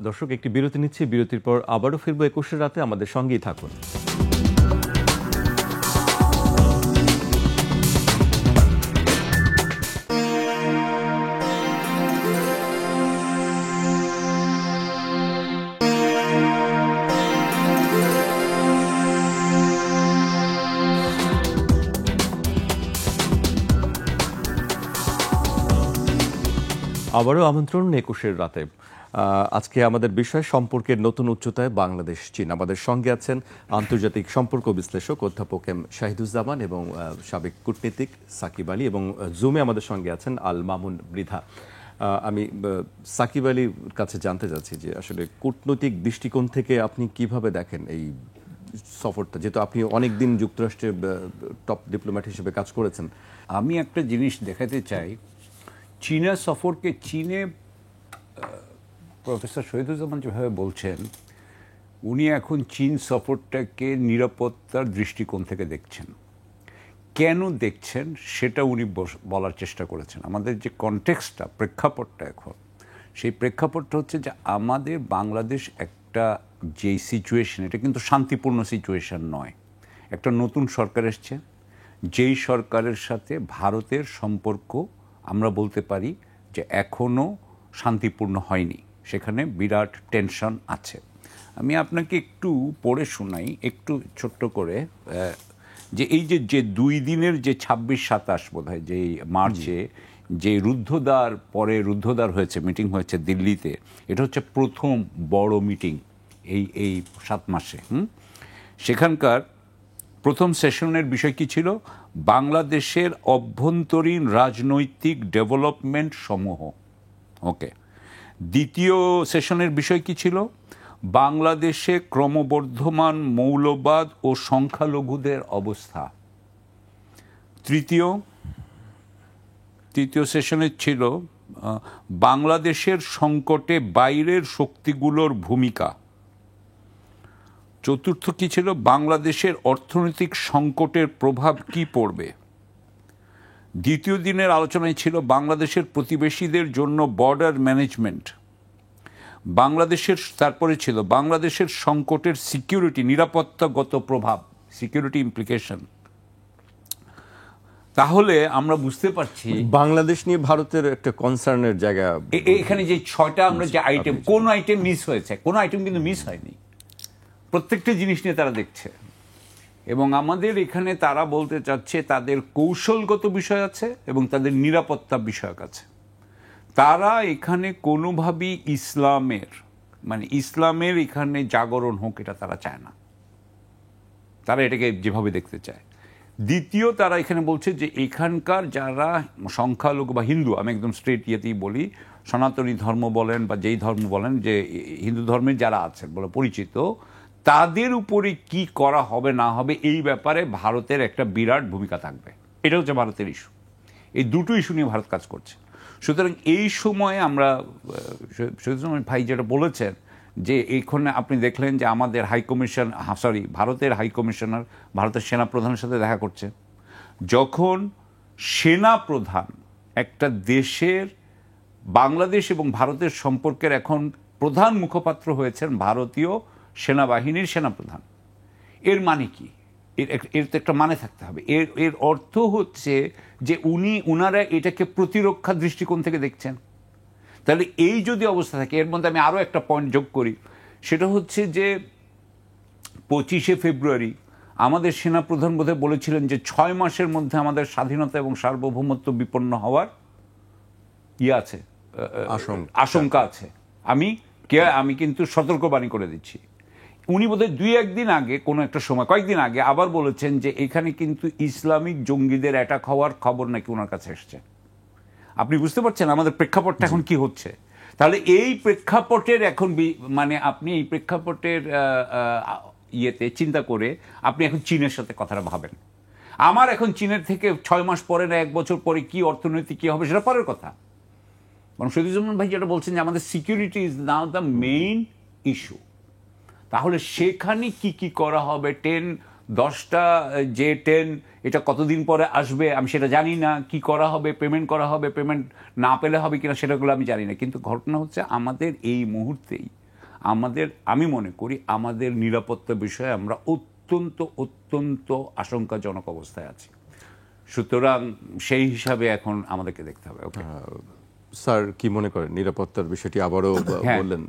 দর্শক, একটি বিরতি নিচ্ছি, বিরতির পর আবারও ফিরবো 21 রাতে, আমাদের সঙ্গেই থাকুন। আবারও আমন্ত্রণ 21 রাতে। আজকে আমাদের বিষয় সম্পর্কের নতুন উচ্চতায় বাংলাদেশ চীন। আমাদের সঙ্গে আছেন আন্তর্জাতিক সম্পর্ক বিশ্লেষক অধ্যাপক এম শাহিদুজ্জামান এবং সাবেক কূটনীতিক সাকিব আলী, এবং জুমে আমাদের সঙ্গে আছেন আল মামুন মৃধা। আমি সাকিব আলীর কাছে জানতে চাচ্ছি যে আসলে কূটনৈতিক দৃষ্টিকোণ থেকে আপনি কিভাবে দেখেন এই সফরটা, যেহেতু আপনি অনেকদিন যুক্তরাষ্ট্রে টপ ডিপ্লোম্যাট হিসেবে কাজ করেছেন। আমি একটা জিনিস দেখাতে চাই, চীনা সফরকে চীনে প্রফেসর শহীদুজ্জামান যেভাবে বলছেন, উনি এখন চীন সফরটাকে নিরাপত্তার দৃষ্টিকোণ থেকে দেখছেন। কেন দেখছেন সেটা উনি বলার চেষ্টা করেছেন। আমাদের যে কনটেক্সটটা, প্রেক্ষাপটটা এখন, সেই প্রেক্ষাপটটা হচ্ছে যে আমাদের বাংলাদেশ একটা যেই সিচুয়েশন, এটা কিন্তু শান্তিপূর্ণ সিচুয়েশন নয়। একটা নতুন সরকার এসছে, যেই সরকারের সাথে ভারতের সম্পর্ক আমরা বলতে পারি যে এখনও শান্তিপূর্ণ হয়নি, সেখানে বিরাট টেনশন আছে। আমি আপনাকে একটু পড়ে শোনাই, একটু ছোট্ট করে, যে এই যে 2 দিনের যে 26-27 বোধহয় যে মার্চে যে রুদ্ধদ্বার হয়েছে, মিটিং হয়েছে দিল্লিতে, এটা হচ্ছে প্রথম বড় মিটিং এই 7 মাসে। সেখানকার প্রথম সেশনের বিষয় কি ছিল? বাংলাদেশের অভ্যন্তরীণ রাজনৈতিক ডেভেলপমেন্ট সমূহ। ওকে। দ্বিতীয় সেশনের বিষয় কি ছিল? বাংলাদেশে ক্রমবর্ধমান মৌলবাদ ও সংখ্যালঘুদের অবস্থা। তৃতীয় সেশনে ছিল বাংলাদেশের সংকটে বাইরের শক্তিগুলোর ভূমিকা। চতুর্থ কি ছিল? বাংলাদেশের অর্থনৈতিক সংকটের প্রভাব কি পড়বে। দ্বিতীয় দিনের আলোচনায় ছিল বাংলাদেশের প্রতিবেশীদের জন্য বর্ডার ম্যানেজমেন্ট। তারপরে ছিল বাংলাদেশের সংকটের সিকিউরিটি, নিরাপত্তাগত প্রভাব, সিকিউরিটি ইমপ্লিকেশন। তাহলে আমরা বুঝতে পারছি বাংলাদেশ নিয়ে ভারতের একটা কনসার্নের জায়গা। এখানে যে 6টা আমরা যে আইটেম, কোন আইটেম মিস হয়েছে? কোন আইটেম কিন্তু মিস হয়নি, প্রত্যেকটা জিনিস নিয়ে তারা দেখছে। এবং আমাদের এখানে তারা বলতে চাচ্ছে তাদের কৌশলগত বিষয় আছে এবং তাদের নিরাপত্তা বিষয়ক আছে। তারা এখানে কোনোভাবেই ইসলামের এখানে জাগরণ হোক এটা তারা চায় না, তারা এটাকে যেভাবে দেখতে চায়। দ্বিতীয়, তারা এখানে বলছে যে এখানকার যারা সংখ্যালঘু বা হিন্দু, আমি একদম স্ট্রেট ইয়েতেই বলি, সনাতনী ধর্ম বলেন বা যেই ধর্ম বলেন, যে হিন্দু ধর্মের যারা আছেন বলে পরিচিত, তাদের উপরে কি করা হবে না হবে এই ব্যাপারে ভারতের একটা বিরাট ভূমিকা থাকবে। এটা হচ্ছে ভারতের ইস্যু। এই দুটো ইস্যু নিয়ে ভারত কাজ করছে। সুতরাং এই সময়ে আমরা ভাই যেটা বলেছেন যে এইখানে আপনি দেখলেন যে আমাদের ভারতের হাই কমিশনার ভারতের সেনা প্রধানের সাথে দেখা করছে। যখন সেনা প্রধান একটা দেশের, বাংলাদেশ এবং ভারতের সম্পর্কের এখন প্রধান মুখপাত্র হয়েছেন ভারতীয় সেনাবাহিনীর সেনাপ্রধান, এর মানে কি? এর তো একটা মানে থাকতে হবে। এর অর্থ হচ্ছে যে উনারা এটাকে প্রতিরক্ষা দৃষ্টিকোণ থেকে দেখছেন। তাহলে এই যদি অবস্থা থাকে, এর মধ্যে আমি আরও একটা পয়েন্ট যোগ করি, সেটা হচ্ছে যে 25শে ফেব্রুয়ারি আমাদের সেনাপ্রধান বোধহয় বলেছিলেন যে 6 মাসের মধ্যে আমাদের স্বাধীনতা এবং সার্বভৌমত্ব বিপন্ন হওয়ার আছে, আশঙ্কা আছে। আমি কিন্তু সতর্কবাণী করে দিচ্ছি। উনি বোধহয় 2-1 দিন আগে, কোনো একটা সময়, কয়েকদিন আগে আবার বলেছেন যে এখানে কিন্তু ইসলামিক জঙ্গিদের অ্যাটাক হওয়ার খবর নাকি ওনার কাছে এসছে। আপনি বুঝতে পারছেন আমাদের প্রেক্ষাপটটা এখন কি হচ্ছে? তাহলে এই প্রেক্ষাপটের এখন আপনি এই প্রেক্ষাপটের ইয়েতে চিন্তা করে আপনি এখন চীনের সাথে কথাটা ভাবেন। আমার এখন চীনের থেকে 6 মাস পরে না 1 বছর পরে কি অর্থনীতি কি হবে সেটা পরের কথা। কারণ শহীদুজ্জামান ভাই যেটা বলছেন যে আমাদের security is now the main issue. তাহলে সেখানে কি কি করা হবে? 10টা যে 10 এটা কতদিন পরে আসবে আমি সেটা জানি না। কি করা হবে, পেমেন্ট করা হবে, পেমেন্ট না পেলে হবে কিনা সেটাগুলো আমি জানি না। কিন্তু ঘটনা হচ্ছে আমাদের এই মুহূর্তেই আমি মনে করি আমাদের নিরাপত্তা বিষয়ে আমরা অত্যন্ত আশঙ্কাজনক অবস্থায় আছি। সুতরাং সেই হিসাবে এখন আমাদেরকে দেখতে হবে। ওকে স্যার, কি মনে করেন নিরাপত্তার বিষয়টি আবারও বললেন?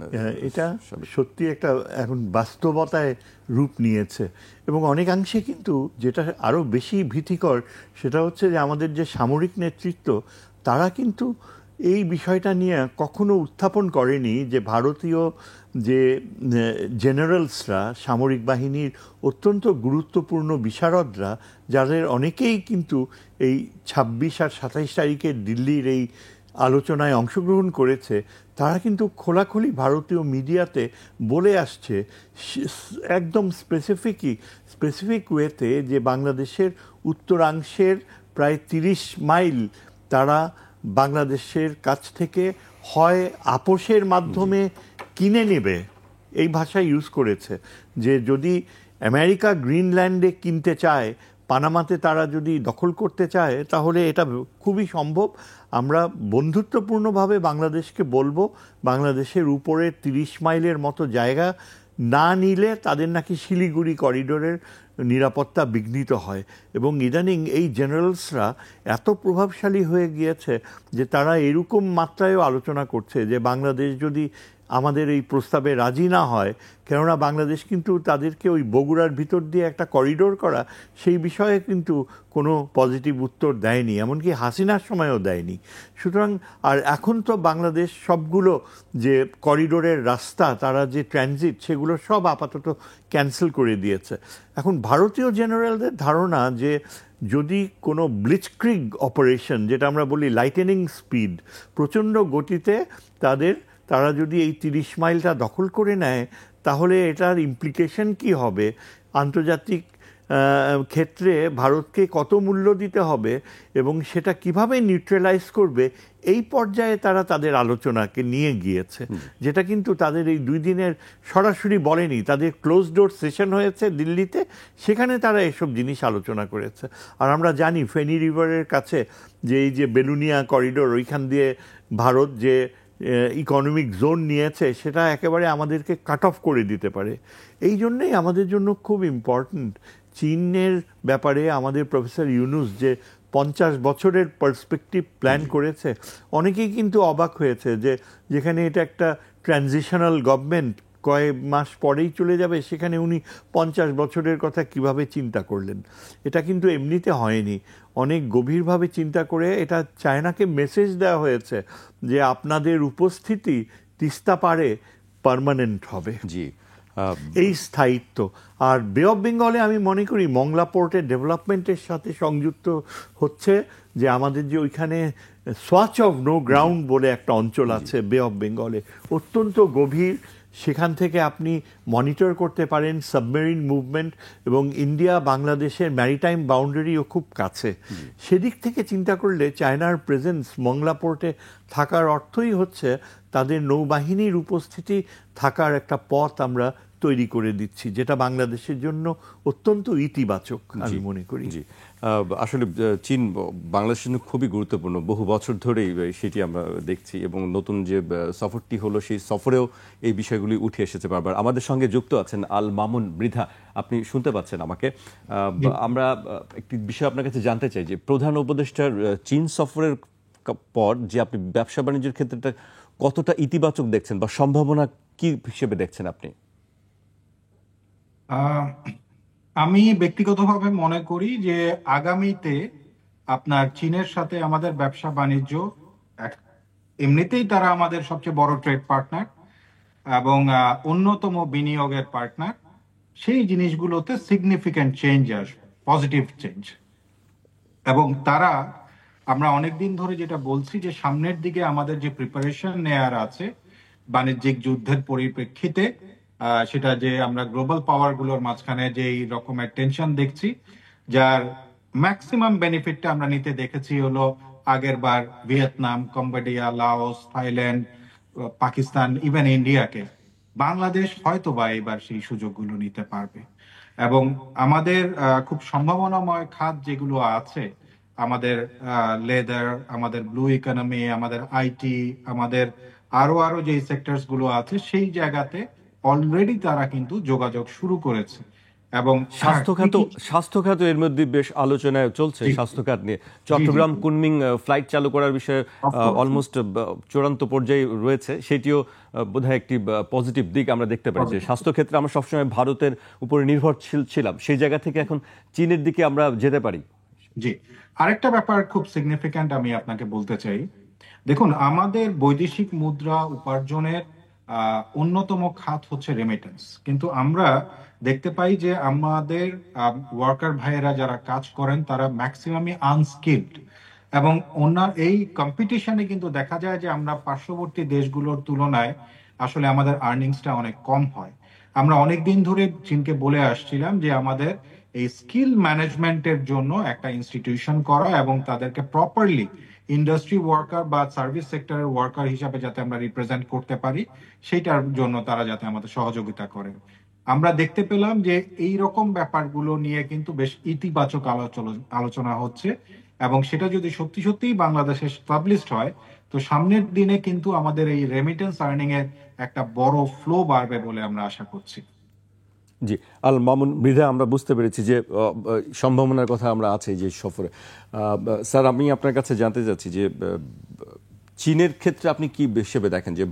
এটা সত্যি একটা এখন বাস্তবতায় রূপ নিয়েছে এবং অনেকাংশে কিন্তু যেটা আরও বেশি ভীতিকর সেটা হচ্ছে যে আমাদের যে সামরিক নেতৃত্ব তারা কিন্তু এই বিষয়টা নিয়ে কখনো উত্থাপন করেনি যে ভারতীয় যে জেনারেলসরা, সামরিক বাহিনীর অত্যন্ত গুরুত্বপূর্ণ বিশারদরা, যাদের অনেকেই কিন্তু এই 26 আর 27 তারিখে দিল্লির এই আলোচনায় অংশগ্রহণ করেছে, তারা কিন্তু খোলাখুলি ভারতীয় মিডিয়াতে বলে আসছে একদম স্পেসিফিক ওয়েতে যে বাংলাদেশের উত্তরাংশের প্রায় 30 মাইল তারা বাংলাদেশের কাছ থেকে হয় আপোষের মাধ্যমে কিনে নেবে, এই ভাষা ইউজ করেছে। যে যদি আমেরিকা গ্রিনল্যান্ডে কিনতে চায়, পানামাতে তারা যদি দখল করতে চায়, তাহলে এটা খুবই সম্ভব। আমরা বন্ধুত্বপূর্ণভাবে বাংলাদেশকে বলবো বাংলাদেশের উপরে 30 মাইলের মতো জায়গা না নিলে তাদের নাকি শিলিগুড়ি করিডোরের নিরাপত্তা বিঘ্নিত হয়। এবং ইদানিং এই জেনারেলসরা এত প্রভাবশালী হয়ে গিয়েছে যে তারা এরকম মাত্রায়ও আলোচনা করছে যে বাংলাদেশ যদি আমাদের এই প্রস্তাবে রাজি না হয়, কেননা বাংলাদেশ কিন্তু তাদেরকে ওই বগুড়ার ভিতর দিয়ে একটা করিডোর করা, সেই বিষয়ে কিন্তু কোনো পজিটিভ উত্তর দেয়নি, এমনকি হাসিনার সময়ও দেয়নি। সুতরাং আর এখন তো বাংলাদেশ সবগুলো যে করিডোরের রাস্তা, তারা যে ট্রানজিট, সেগুলো সব আপাতত ক্যান্সেল করে দিয়েছে। এখন ভারতীয় জেনারেলদের ধারণা যে যদি কোনো ব্লিচক্রিগ অপারেশন, যেটা আমরা বলি লাইটেনিং স্পিড, প্রচণ্ড গতিতে তারা যদি এই 30 মাইলটা দখল করে নেয়, তাহলে এটার ইমপ্লিকেশন কি হবে, আন্তর্জাতিক ক্ষেত্রে ভারতকে কত মূল্য দিতে হবে এবং সেটা কিভাবে নিউট্রালাইজ করবে, এই পর্যায়ে তারা তাদের আলোচনাকে নিয়ে গিয়েছে। যেটা কিন্তু তাদের এই 2 দিনের সরাসরি বলেনি, তাদের ক্লোজ ডোর সেশন হয়েছে দিল্লিতে, সেখানে তারা এসব জিনিস আলোচনা করেছে। আর আমরা জানি ফেনী রিভারের কাছে যে এই যে বেলুনিয়া করিডোর, ওইখান দিয়ে ভারত যে ইকোনমিক জোন নিয়েছে, সেটা একেবারে আমাদেরকে কাট অফ করে দিতে পারে। এই জন্যেই আমাদের জন্য খুব ইম্পর্ট্যান্ট চীনের ব্যাপারে আমাদের প্রফেসর ইউনুস যে 50 বছরের পার্সপেক্টিভ প্ল্যান করেছে। অনেকেই কিন্তু অবাক হয়েছে যে যেখানে এটা একটা ট্রানজিশনাল গভর্নমেন্ট, কয়েক মাস পরেই চলে যাবে, সেখানে উনি 50 বছরের কথা কিভাবে চিন্তা করলেন। এটা কিন্তু এমনিতে হয়নি, অনেক গভীরভাবে চিন্তা করে এটা চায়নাকে মেসেজ দেওয়া হয়েছে যে আপনাদের উপস্থিতি তিস্তা পারে পার্মানেন্ট হবে, জি। এই স্থায়িত্ব। আর বে অফ বেঙ্গলে আমি মনে করি মংলা পোর্টের ডেভেলপমেন্টের সাথে সংযুক্ত হচ্ছে যে আমাদের যে ওইখানে সোয়াচ অফ নো গ্রাউন্ড বলে একটা অঞ্চল আছে বে অফ বেঙ্গলে, অত্যন্ত গভীর, সেখান থেকে আপনি মনিটর করতে পারেন সাবমেরিন মুভমেন্ট, এবং ইন্ডিয়া বাংলাদেশের ম্যারিটাইম বাউন্ডারিও খুব কাছে। সেদিক থেকে চিন্তা করলে চায়নার প্রেজেন্স মংলা পোর্টে থাকার অর্থই হচ্ছে তাদের নৌবাহিনীর উপস্থিতি থাকার একটা পথ আমরা তৈরি করে দিচ্ছি, যেটা বাংলাদেশের জন্য অত্যন্ত ইতিবাচক আমি মনে করি। জি, আসলে চীন বাংলাদেশের জন্য খুবই গুরুত্বপূর্ণ, বহু বছর ধরেই সেটি আমরা দেখছি, এবং নতুন যে সফরটি হলো সেই সফরেও এই বিষয়গুলি উঠে এসেছে বারবার। আমাদের সঙ্গে যুক্ত আছেন আল মামুন মৃধা, আপনি শুনতে পাচ্ছেন আমাকে? আমরা একটি বিষয় আপনার কাছে জানতে চাই যে প্রধান উপদেষ্টার চীন সফরের পর যে আপনি ব্যবসা বাণিজ্যের ক্ষেত্রটা কতটা ইতিবাচক দেখছেন বা সম্ভাবনা কি হিসেবে দেখছেন আপনি? আমি ব্যক্তিগতভাবে মনে করি যে আগামীতে আপনার চীনের সাথে আমাদের ব্যবসা বাণিজ্য, এমনিতেই তারা আমাদের সবচেয়ে বড় ট্রেড পার্টনার এবং অন্যতম বিনিয়োগের পার্টনার, সেই জিনিসগুলোতে সিগনিফিক্যান্ট চেঞ্জ আসবে, পজিটিভ চেঞ্জ। এবং তারা, আমরা অনেকদিন ধরে যেটা বলছি যে সামনের দিকে আমাদের যে প্রিপারেশন নেয়ার আছে বাণিজ্যিক যুদ্ধের পরিপ্রেক্ষিতে, সেটা যে আমরা গ্লোবাল পাওয়ার গুলোর মাঝখানে যে এই রকমের টেনশন দেখছি, যার ম্যাক্সিমাম বেনিফিটটা আমরা নিতে দেখেছি হলো আগের বার Vietnam, Cambodia, Laos, Thailand, Pakistan, even ইন্ডিয়াকে। বাংলাদেশ হয়তো বা এবার সেই সুযোগগুলো নিতে পারবে। এবং আমাদের খুব সম্ভাবনাময় খাত যেগুলো আছে, আমাদের লেদার, আমাদের ব্লু ইকোনমি, আমাদের আইটি, আমাদের আরো যে সেক্টরস গুলো আছে, সেই জায়গাতে অলরেডি তারা কিন্তু যোগাযোগ শুরু করেছে। এবং স্বাস্থ্য খাত এর মধ্যে বেশ আলোচনায় চলছে স্বাস্থ্য খাত নিয়ে। চট্টগ্রাম কুনমিং ফ্লাইট চালু করার বিষয়ে অলমোস্ট চূড়ান্ত পর্যায়ে রয়েছে, সেটিও বোধহয় একটি পজিটিভ দিক আমরা দেখতে পাচ্ছি। স্বাস্থ্য ক্ষেত্রে আমরা সবসময় ভারতের উপরে নির্ভরশীল ছিলাম, সেই জায়গা থেকে এখন চীনের দিকে আমরা যেতে পারি। জি, আরেকটা ব্যাপার খুব সিগনিফিক্যান্ট আমি আপনাকে বলতে চাই। দেখুন, আমাদের বৈদেশিক মুদ্রা উপার্জনের অন্যতম খাত হচ্ছে রেমিটেন্স, কিন্তু আমরা দেখতে পাই যে আমাদের ওয়ার্কার ভাইয়েরা যারা কাজ করেন তারা ম্যাক্সিমামই আনস্কিলড, এবং এই কম্পিটিশনে কিন্তু দেখা যায় যে আমরা পার্শ্ববর্তী দেশগুলোর তুলনায় আসলে আমাদের আর্নিংসটা অনেক কম হয়। আমরা অনেকদিন ধরে চীনকে বলে আসছিলাম যে আমাদের এই স্কিল ম্যানেজমেন্টের জন্য একটা ইনস্টিটিউশন করা এবং তাদেরকে প্রপারলি ইন্ডাস্ট্রি ওয়ার্কার বা সার্ভিস সেক্টরের ওয়ার্কার হিসাবে যাতে আমরা রিপ্রেজেন্ট করতে পারি, সেইটার জন্য তারা যাতে আমাদের সহযোগিতা করে। আমরা দেখতে পেলাম যে এই রকম ব্যাপারগুলো নিয়ে কিন্তু বেশ ইতিবাচক আলোচনা হচ্ছে, এবং সেটা যদি সত্যি সত্যিই বাংলাদেশে পাবলিশড হয়, তো সামনের দিনে কিন্তু আমাদের এই রেমিটেন্স আর্নিং এর একটা বড় ফ্লো বাড়বে বলে আমরা আশা করছি। জি, আল মামুন মৃধা, আমরা বুঝতে পেরেছি যে সম্ভাবনার কথা আমরা আছে যে সফরে। স্যার, আমি আপনার কাছে জানতে চাচ্ছি যে চীনের ক্ষেত্রে আপনি কি হিসেবে দেখেন যে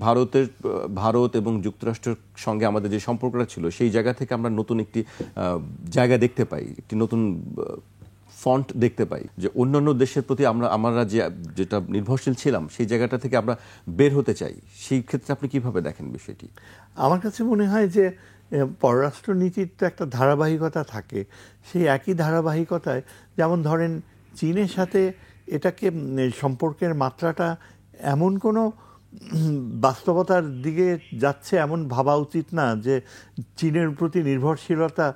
ভারত এবং যুক্তরাষ্ট্রের সঙ্গে আমাদের যে সম্পর্কটা ছিল, সেই জায়গা থেকে আমরা নতুন একটি জায়গা দেখতে পাই, একটি নতুন ফন্ট দেখতে পাই, যে অন্যান্য দেশের প্রতি আমরা যেটা নির্ভরশীল ছিলাম সেই জায়গাটা থেকে আমরা বের হতে চাই। সেই ক্ষেত্রে আপনি কিভাবে দেখেন বিষয়টি? আমার কাছে মনে হয় যে পররাষ্ট্রনীতির তো একটা ধারাবাহিকতা থাকে, সেই একই ধারাবাহিকতায়, যেমন ধরেন চীনের সাথে এটাকে সম্পর্কের মাত্রাটা এমন কোনো বাস্তবতার দিকে যাচ্ছে এমন ভাবা উচিত না যে চীনের প্রতি নির্ভরশীলতা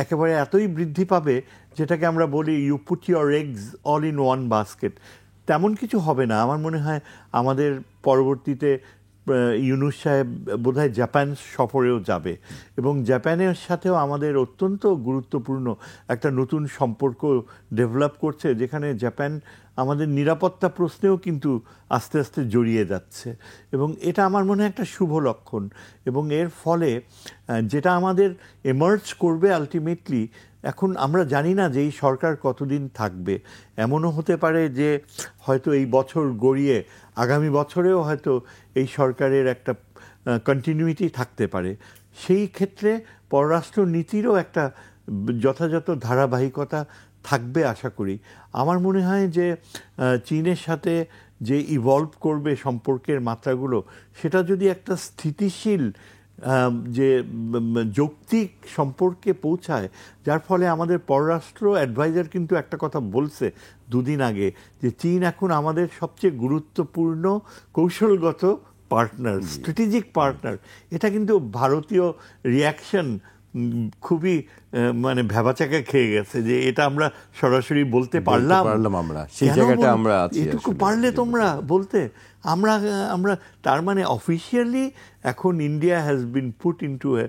একেবারে এতই বৃদ্ধি পাবে যেটাকে আমরা বলি you put your eggs all in one basket. তেমন কিছু হবে না। আমার মনে হয় আমাদের পরবর্তীতে ইউনুস সাহেব বোধহয় জাপান সফরেও যাবে, এবং জাপানের সাথেও আমাদের অত্যন্ত গুরুত্বপূর্ণ একটা নতুন সম্পর্ক ডেভেলপ করছে, যেখানে জাপান আমাদের নিরাপত্তা প্রশ্নেও কিন্তু আস্তে আস্তে জড়িয়ে যাচ্ছে, এবং এটা আমার মনে হয় একটা শুভ লক্ষণ। এবং এর ফলে যেটা আমাদের এমার্জ করবে আলটিমেটলি, এখন আমরা জানি না যে এই সরকার কতদিন থাকবে। এমনও হতে পারে যে হয়তো এই বছর গড়িয়ে আগামী বছরেও হয়তো এই সরকারের একটা কন্টিনিউইটি থাকতে পারে। সেই ক্ষেত্রে পররাষ্ট্র নীতিরও একটা যথাযথ ধারাবাহিকতা থাকবে আশা করি। আমার মনে হয় যে চীনের সাথে যে ইভলভ করবে সম্পর্কের মাত্রাগুলো, সেটা যদি একটা স্থিতিশীল যে যৌক্তিক সম্পর্কে পৌঁছায়, যার ফলে আমাদের পররাষ্ট্র অ্যাডভাইজার কিন্তু একটা কথা বলছে দুদিন আগে, যে চীন এখন আমাদের সবচেয়ে গুরুত্বপূর্ণ কৌশলগত পার্টনার, স্ট্র্যাটেজিক পার্টনার। এটা কিন্তু ভারতীয় রিয়াকশন খুবই মানে ভ্যাবাচাকা খেয়ে গেছে, যে এটা আমরা সরাসরি বলতে পারলাম, আমরা সেই জায়গাটা আমরা আছি। এটুকু পারলে তোমরা বলতে, আমরা আমরা তার মানে অফিসিয়ালি এখন India has been put into a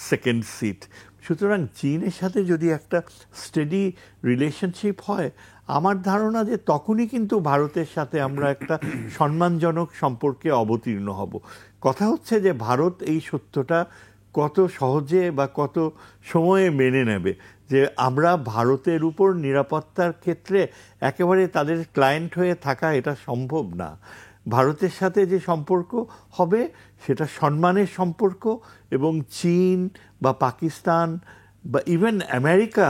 second seat. সুতরাং চীনের সাথে যদি একটা স্টেডি রিলেশনশিপ হয়, আমার ধারণা যে তখনই কিন্তু ভারতের সাথে আমরা একটা সম্মানজনক সম্পর্কে অবতীর্ণ হব। কথা হচ্ছে যে ভারত এই সত্যটা কত সহজে বা কত সময়ে মেনে নেবে যে আমরা ভারতের উপর নিরাপত্তার ক্ষেত্রে একেবারে তাদের ক্লায়েন্ট হয়ে থাকা এটা সম্ভব না। ভারতের সাথে যে সম্পর্ক হবে সেটা সম্মানের সম্পর্ক, এবং চীন বা পাকিস্তান বা ইভেন আমেরিকা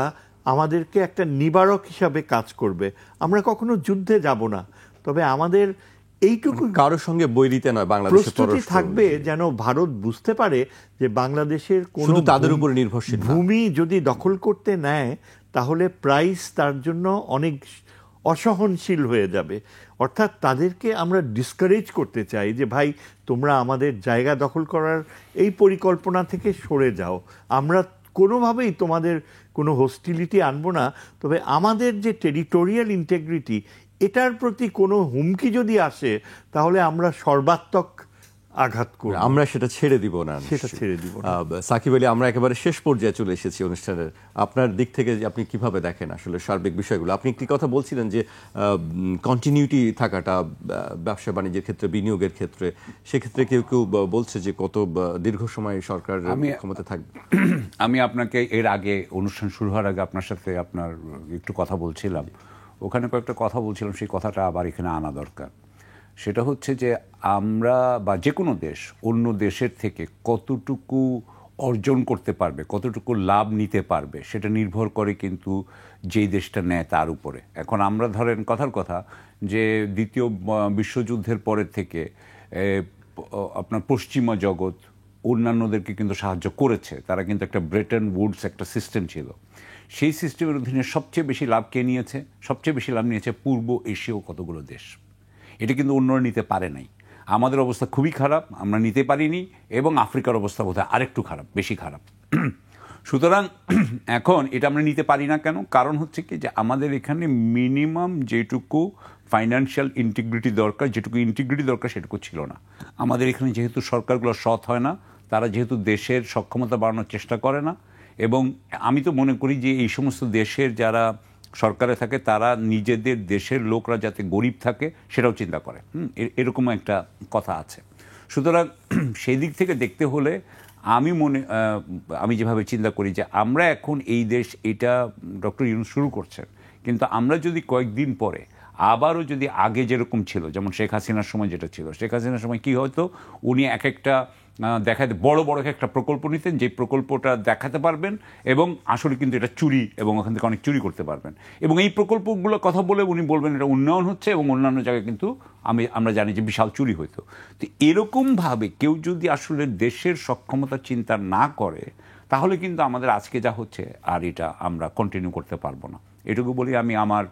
আমাদেরকে একটা নিবারক হিসাবে কাজ করবে। আমরা কখনো যুদ্ধে যাব না, তবে আমাদের এইটুকু কারোর সঙ্গে বৈরিতে নয়, বাংলাদেশের প্রস্তুতি থাকবে যেন ভারত বুঝতে পারে যে বাংলাদেশের কোনো শুধু তাদের উপর নির্ভরশীল না। ভূমি যদি দখল করতে নেয়, তাহলে প্রাইস তার জন্য অনেক অসহনশীল হয়ে যাবে। অর্থাৎ তাদেরকে আমরা ডিসকারেজ করতে চাই যে ভাই, তোমরা আমাদের জায়গা দখল করার এই পরিকল্পনা থেকে সরে যাও, আমরা কোনোভাবেই তোমাদের কোনো হোস্টিলিটি আনবো না, তবে আমাদের যে টেরিটোরিয়াল ইন্টিগ্রিটি, এটার প্রতি কোনো হুমকি যদি আসে, তাহলে আমরা সর্বাত্মক আঘাত করব, আমরা সেটা ছেড়ে দিব না, সেটা ছেড়ে দিব না। সাকিব আলী, আমরা একেবারে শেষ পর্যায়ে চলে এসেছি অনুষ্ঠানের। আপনার দিক থেকে যে আপনি কিভাবে দেখেন আসলে সার্বিক বিষয়গুলো? আপনি একটি কথা বলছিলেন যে কন্টিনিউটি থাকাটা ব্যবসা বাণিজ্যের ক্ষেত্রে, বিনিয়োগের ক্ষেত্রে, সেক্ষেত্রে কেউ কেউ বলছে যে কত দীর্ঘ সময় সরকার ক্ষমতা থাকবে। আমি আপনাকে এর আগে, অনুষ্ঠান শুরু হওয়ার আগে আপনার সাথে আপনার একটু কথা বলছিলাম, ওখানে কয়েকটা কথা বলছিলাম, সেই কথাটা আবার এখানে আনা দরকার। সেটা হচ্ছে যে আমরা বা যে কোনো দেশ অন্য দেশের থেকে কতটুকু অর্জন করতে পারবে, কতটুকু লাভ নিতে পারবে, সেটা নির্ভর করে কিন্তু যেই দেশটা নেয় তার উপরে। এখন আমরা ধরেন কথার কথা যে দ্বিতীয় বিশ্বযুদ্ধের পরের থেকে আপনার পশ্চিমা জগৎ অন্যান্যদেরকে কিন্তু সাহায্য করেছে। তারা কিন্তু একটা ব্রেটন উডস একটা সিস্টেম ছিল, সেই সিস্টেমের অধীনে সবচেয়ে বেশি লাভ কে নিয়েছে? সবচেয়ে বেশি লাভ নিয়েছে পূর্ব এশীয় কতগুলো দেশ। এটা কিন্তু অন্যরা নিতে পারে নাই। আমাদের অবস্থা খুবই খারাপ, আমরা নিতে পারিনি, এবং আফ্রিকার অবস্থা বোধহয় আরেকটু খারাপ, বেশি খারাপ। সুতরাং এখন এটা আমরা নিতে পারি না কেন? কারণ হচ্ছে কি যে আমাদের এখানে মিনিমাম যেটুকু ফাইন্যান্সিয়াল ইন্টিগ্রিটি দরকার, যেটুকু ইন্টিগ্রিটি দরকার, সেটুকু ছিল না আমাদের এখানে। যেহেতু সরকারগুলো সৎ হয় না, তারা যেহেতু দেশের সক্ষমতা বাড়ানোর চেষ্টা করে না, এবং আমি তো মনে করি যে এই সমস্ত দেশের যারা সরকারে থাকে তারা নিজেদের দেশের লোকরা যাতে গরিব থাকে সেটাও চিন্তা করে, এরকম একটা কথা আছে। সুতরাং সেই দিক থেকে দেখতে হলে আমি যেভাবে চিন্তা করি যে আমরা এখন এই দেশ, এটা ডক্টর ইউনূস শুরু করছেন, কিন্তু আমরা যদি কয়েকদিন পরে আবারও যদি আগে যেরকম ছিল, যেমন শেখ হাসিনার সময় যেটা ছিল, শেখ হাসিনার সময় কি হয়তো উনি এক একটা দেখাতে বড় বড় একটা প্রকল্প নিতেন, যে প্রকল্পটা দেখাতে পারবেন এবং আসলে কিন্তু এটা চুরি, এবং ওখান থেকে অনেক চুরি করতে পারবেন, এবং এই প্রকল্পগুলোর কথা বলে উনি বলবেন এটা উন্নয়ন হচ্ছে, এবং অন্যান্য জায়গায় কিন্তু আমরা জানি যে বিশাল চুরি হইতো। তো এরকমভাবে কেউ যদি আসলে দেশের সক্ষমতা চিন্তা না করে, তাহলে কিন্তু আমাদের আজকে যা হচ্ছে আর এটা আমরা কন্টিনিউ করতে পারবো না। এটুকু বলি আমি আমার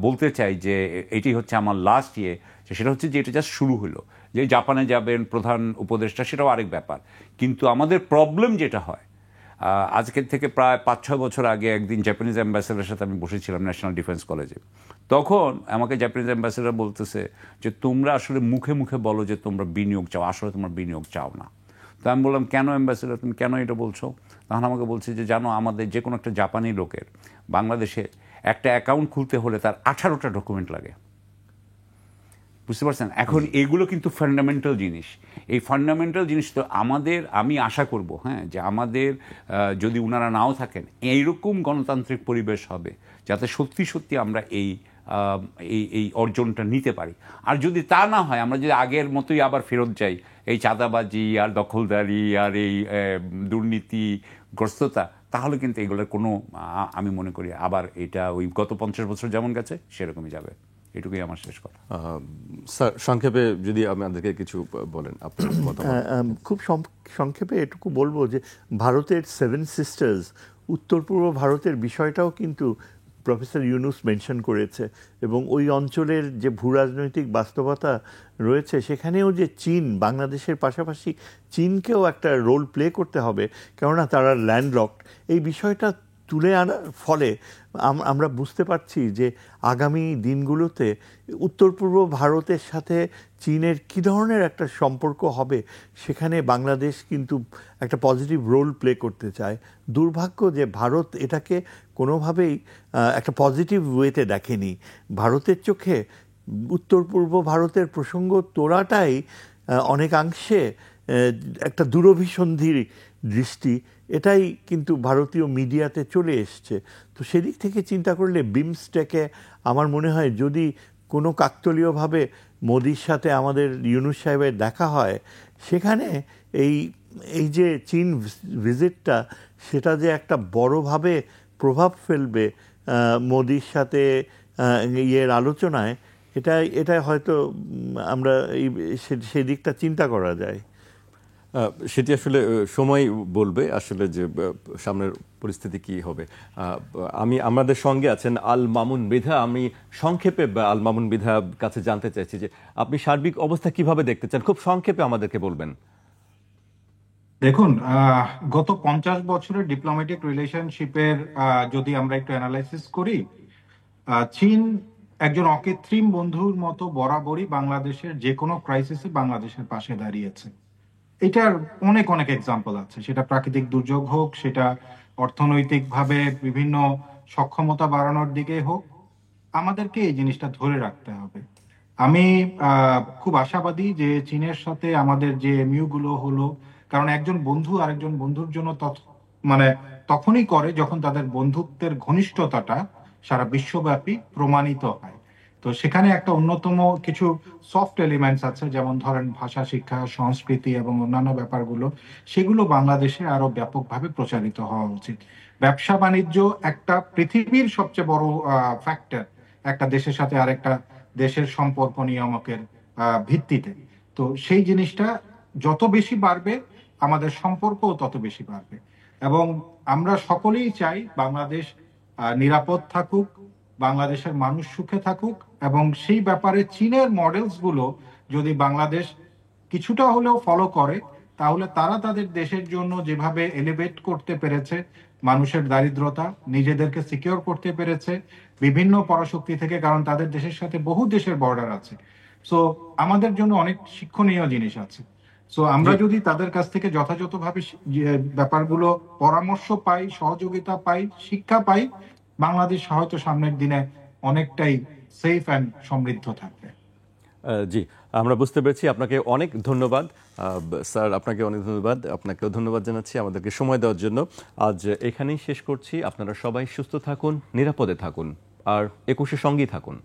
বলতে চাই যে এটি হচ্ছে আমার লাস্ট ইয়ে, সেটা হচ্ছে যে এটা জাস্ট শুরু হলো। যে জাপানে যাবেন প্রধান উপদেষ্টা, সেটাও আরেক ব্যাপার, কিন্তু আমাদের প্রবলেম যেটা হয়, আজকের থেকে প্রায় 5-6 বছর আগে একদিন জাপানিজ অ্যাম্বাসেডারের সাথে আমি বসেছিলাম ন্যাশনাল ডিফেন্স কলেজে। তখন আমাকে জাপানিজ অ্যাম্বাসেডার বলতেছে যে তোমরা আসলে মুখে মুখে বলো যে তোমরা বিনিয়োগ চাও, আসলে তোমরা বিনিয়োগ চাও না। তো আমি বললাম, কেন অ্যাম্বাসেডার, তুমি কেন এটা বলছো? তখন আমাকে বলছে যে জানো, আমাদের যে কোনো একটা জাপানি লোকের বাংলাদেশে একটা অ্যাকাউন্ট খুলতে হলে তার 18টা ডকুমেন্ট লাগে, বুঝতে পারছেন? এখন এগুলো কিন্তু ফান্ডামেন্টাল জিনিস। এই ফান্ডামেন্টাল জিনিস তো আমি আশা করব, হ্যাঁ, যে আমাদের যদি ওনারা নাও থাকেন, এইরকম গণতান্ত্রিক পরিবেশ হবে যাতে সত্যি সত্যি আমরা এই অর্জনটা নিতে পারি। আর যদি তা না হয়, আমরা যদি আগের মতোই আবার ফেরত যাই, এই চাঁদাবাজি আর দখলদারি আর এই দুর্নীতিগ্রস্ততা, তাহলে কিন্তু এগুলোর কোনো, আমি মনে করি আবার এটা ওই গত 50 বছর যেমন গেছে সেরকমই যাবে। এটুকুই আমার শেষ কথা। স্যার, সংক্ষেপে যদি আমাদেরকে কিছু বলেন আপনার মতামত। খুব সংক্ষেপে এটুকু বলবো যে ভারতের 7 সিস্টার্স, উত্তর পূর্ব ভারতের বিষয়টাও কিন্তু প্রফেসর ইউনুস মেনশন করেছে, এবং ওই অঞ্চলের যে ভূরাজনৈতিক বাস্তবতা রয়েছে সেখানেও যে চীন বাংলাদেশের পাশাপাশি চীনকেও একটা রোল প্লে করতে হবে, কেননা তারা ল্যান্ডলকড। এই বিষয়টা তুলে আনার ফলে আমরা বুঝতে পারছি যে আগামী দিনগুলোতে উত্তর পূর্ব ভারতের সাথে চীনের কী ধরনের একটা সম্পর্ক হবে, সেখানে বাংলাদেশ কিন্তু একটা পজিটিভ রোল প্লে করতে চায়। দুর্ভাগ্য যে ভারত এটাকে কোনোভাবেই একটা পজিটিভ ওয়েতে দেখেনি। ভারতের চোখে উত্তর পূর্ব ভারতের প্রসঙ্গ তোলাটাই অনেকাংশে একটা দূরভিসন্ধির দৃষ্টি, এটাই কিন্তু ভারতীয় মিডিয়াতে চলে এসছে। তো সেদিক থেকে চিন্তা করলে বিমস্টেকে আমার মনে হয় যদি কোনো কাকতালীয়ভাবে মোদির সাথে আমাদের ইউনুস সাহেবের দেখা হয়, সেখানে এই যে চীন ভিজিটটা, সেটা যে একটা বড়োভাবে প্রভাব ফেলবে মোদির সাথে ইয়ের আলোচনায়, এটা হয়তো আমরা সেই দিকটা চিন্তা করা যায়। সেটি আসলে সময় বলবে আসলে যে সামনের পরিস্থিতি কি হবে। আমাদের সঙ্গে আছেন আল মামুন মৃধা। আমি সংক্ষেপে আল মামুন মৃধার কাছে জানতে চাইছি যে আপনি সার্বিক অবস্থা কিভাবে দেখতে চান, খুব সংক্ষেপে আমাদেরকে বলবেন। দেখুন, গত 50 বছরের ডিপ্লোম্যাটিক রিলেশনশিপের যদি আমরা একটু অ্যানালাইসিস করি, চীন একজন অকৃত্রিম বন্ধুর মতো বরাবরই বাংলাদেশের যে কোনো ক্রাইসিসে বাংলাদেশের পাশে দাঁড়িয়েছে। এটার অনেক অনেক এক্সাম্পল আছে, সেটা প্রাকৃতিক দুর্যোগ হোক, সেটা অর্থনৈতিকভাবে বিভিন্ন সক্ষমতা বাড়ানোর দিকে হোক, আমাদেরকে এই জিনিসটা ধরে রাখতে হবে। আমি খুব আশাবাদী যে চীনের সাথে আমাদের যে এমইউগুলো হলো, কারণ একজন বন্ধু আরেকজন বন্ধুর জন্য তখনই করে যখন তাদের বন্ধুত্বের ঘনিষ্ঠতাটা সারা বিশ্বব্যাপী প্রমাণিত হয়। তো সেখানে একটা অন্যতম কিছু সফট এলিমেন্টস আছে, যেমন ধরেন ভাষা শিক্ষা, সংস্কৃতি এবং অন্যান্য ব্যাপারগুলো, সেগুলো বাংলাদেশে আরো ব্যাপকভাবে প্রচারিত হওয়া উচিত। ব্যবসা বাণিজ্য একটা পৃথিবীর সবচেয়ে বড় ফ্যাক্টর একটা দেশের সাথে আরেকটা দেশের সম্পর্ক নিয়ামকের ভিত্তিতে। তো সেই জিনিসটা যত বেশি বাড়বে, আমাদের সম্পর্কও তত বেশি বাড়বে। এবং আমরা সকলেই চাই বাংলাদেশ নিরাপদ থাকুক, বাংলাদেশের মানুষ সুখে থাকুক, এবং সেই ব্যাপারে চীনের মডেলস গুলো যদি বাংলাদেশ কিছুটা হলেও ফলো করে, তাহলে তারা তাদের দেশের জন্য যেভাবে এলিভেট করতে পেরেছে মানুষের দারিদ্রতা, নিজেদেরকে সিকিউর করতে পেরেছে বিভিন্ন পরাশক্তি থেকে, কারণ তাদের দেশের সাথে বহু দেশের বর্ডার আছে। সো আমাদের জন্য অনেক শিক্ষণীয় জিনিস আছে। সো আমরা যদি তাদের কাছ থেকে যথাযথভাবে ব্যাপারগুলো পরামর্শ পাই, সহযোগিতা পাই, শিক্ষা পাই, বাংলাদেশ হয়তো সামনের দিনে অনেকটাই সেফ অ্যান্ড সমৃদ্ধ থাকবে। জি, আমরা বুঝতে পেরেছি। আপনাকে অনেক ধন্যবাদ স্যার, আপনাকে অনেক ধন্যবাদ। আপনাকেও ধন্যবাদ জানাচ্ছি আমাদেরকে সময় দেওয়ার জন্য। আজ এখানেই শেষ করছি। আপনারা সবাই সুস্থ থাকুন, নিরাপদে থাকুন, আর 21-এর সঙ্গেই থাকুন।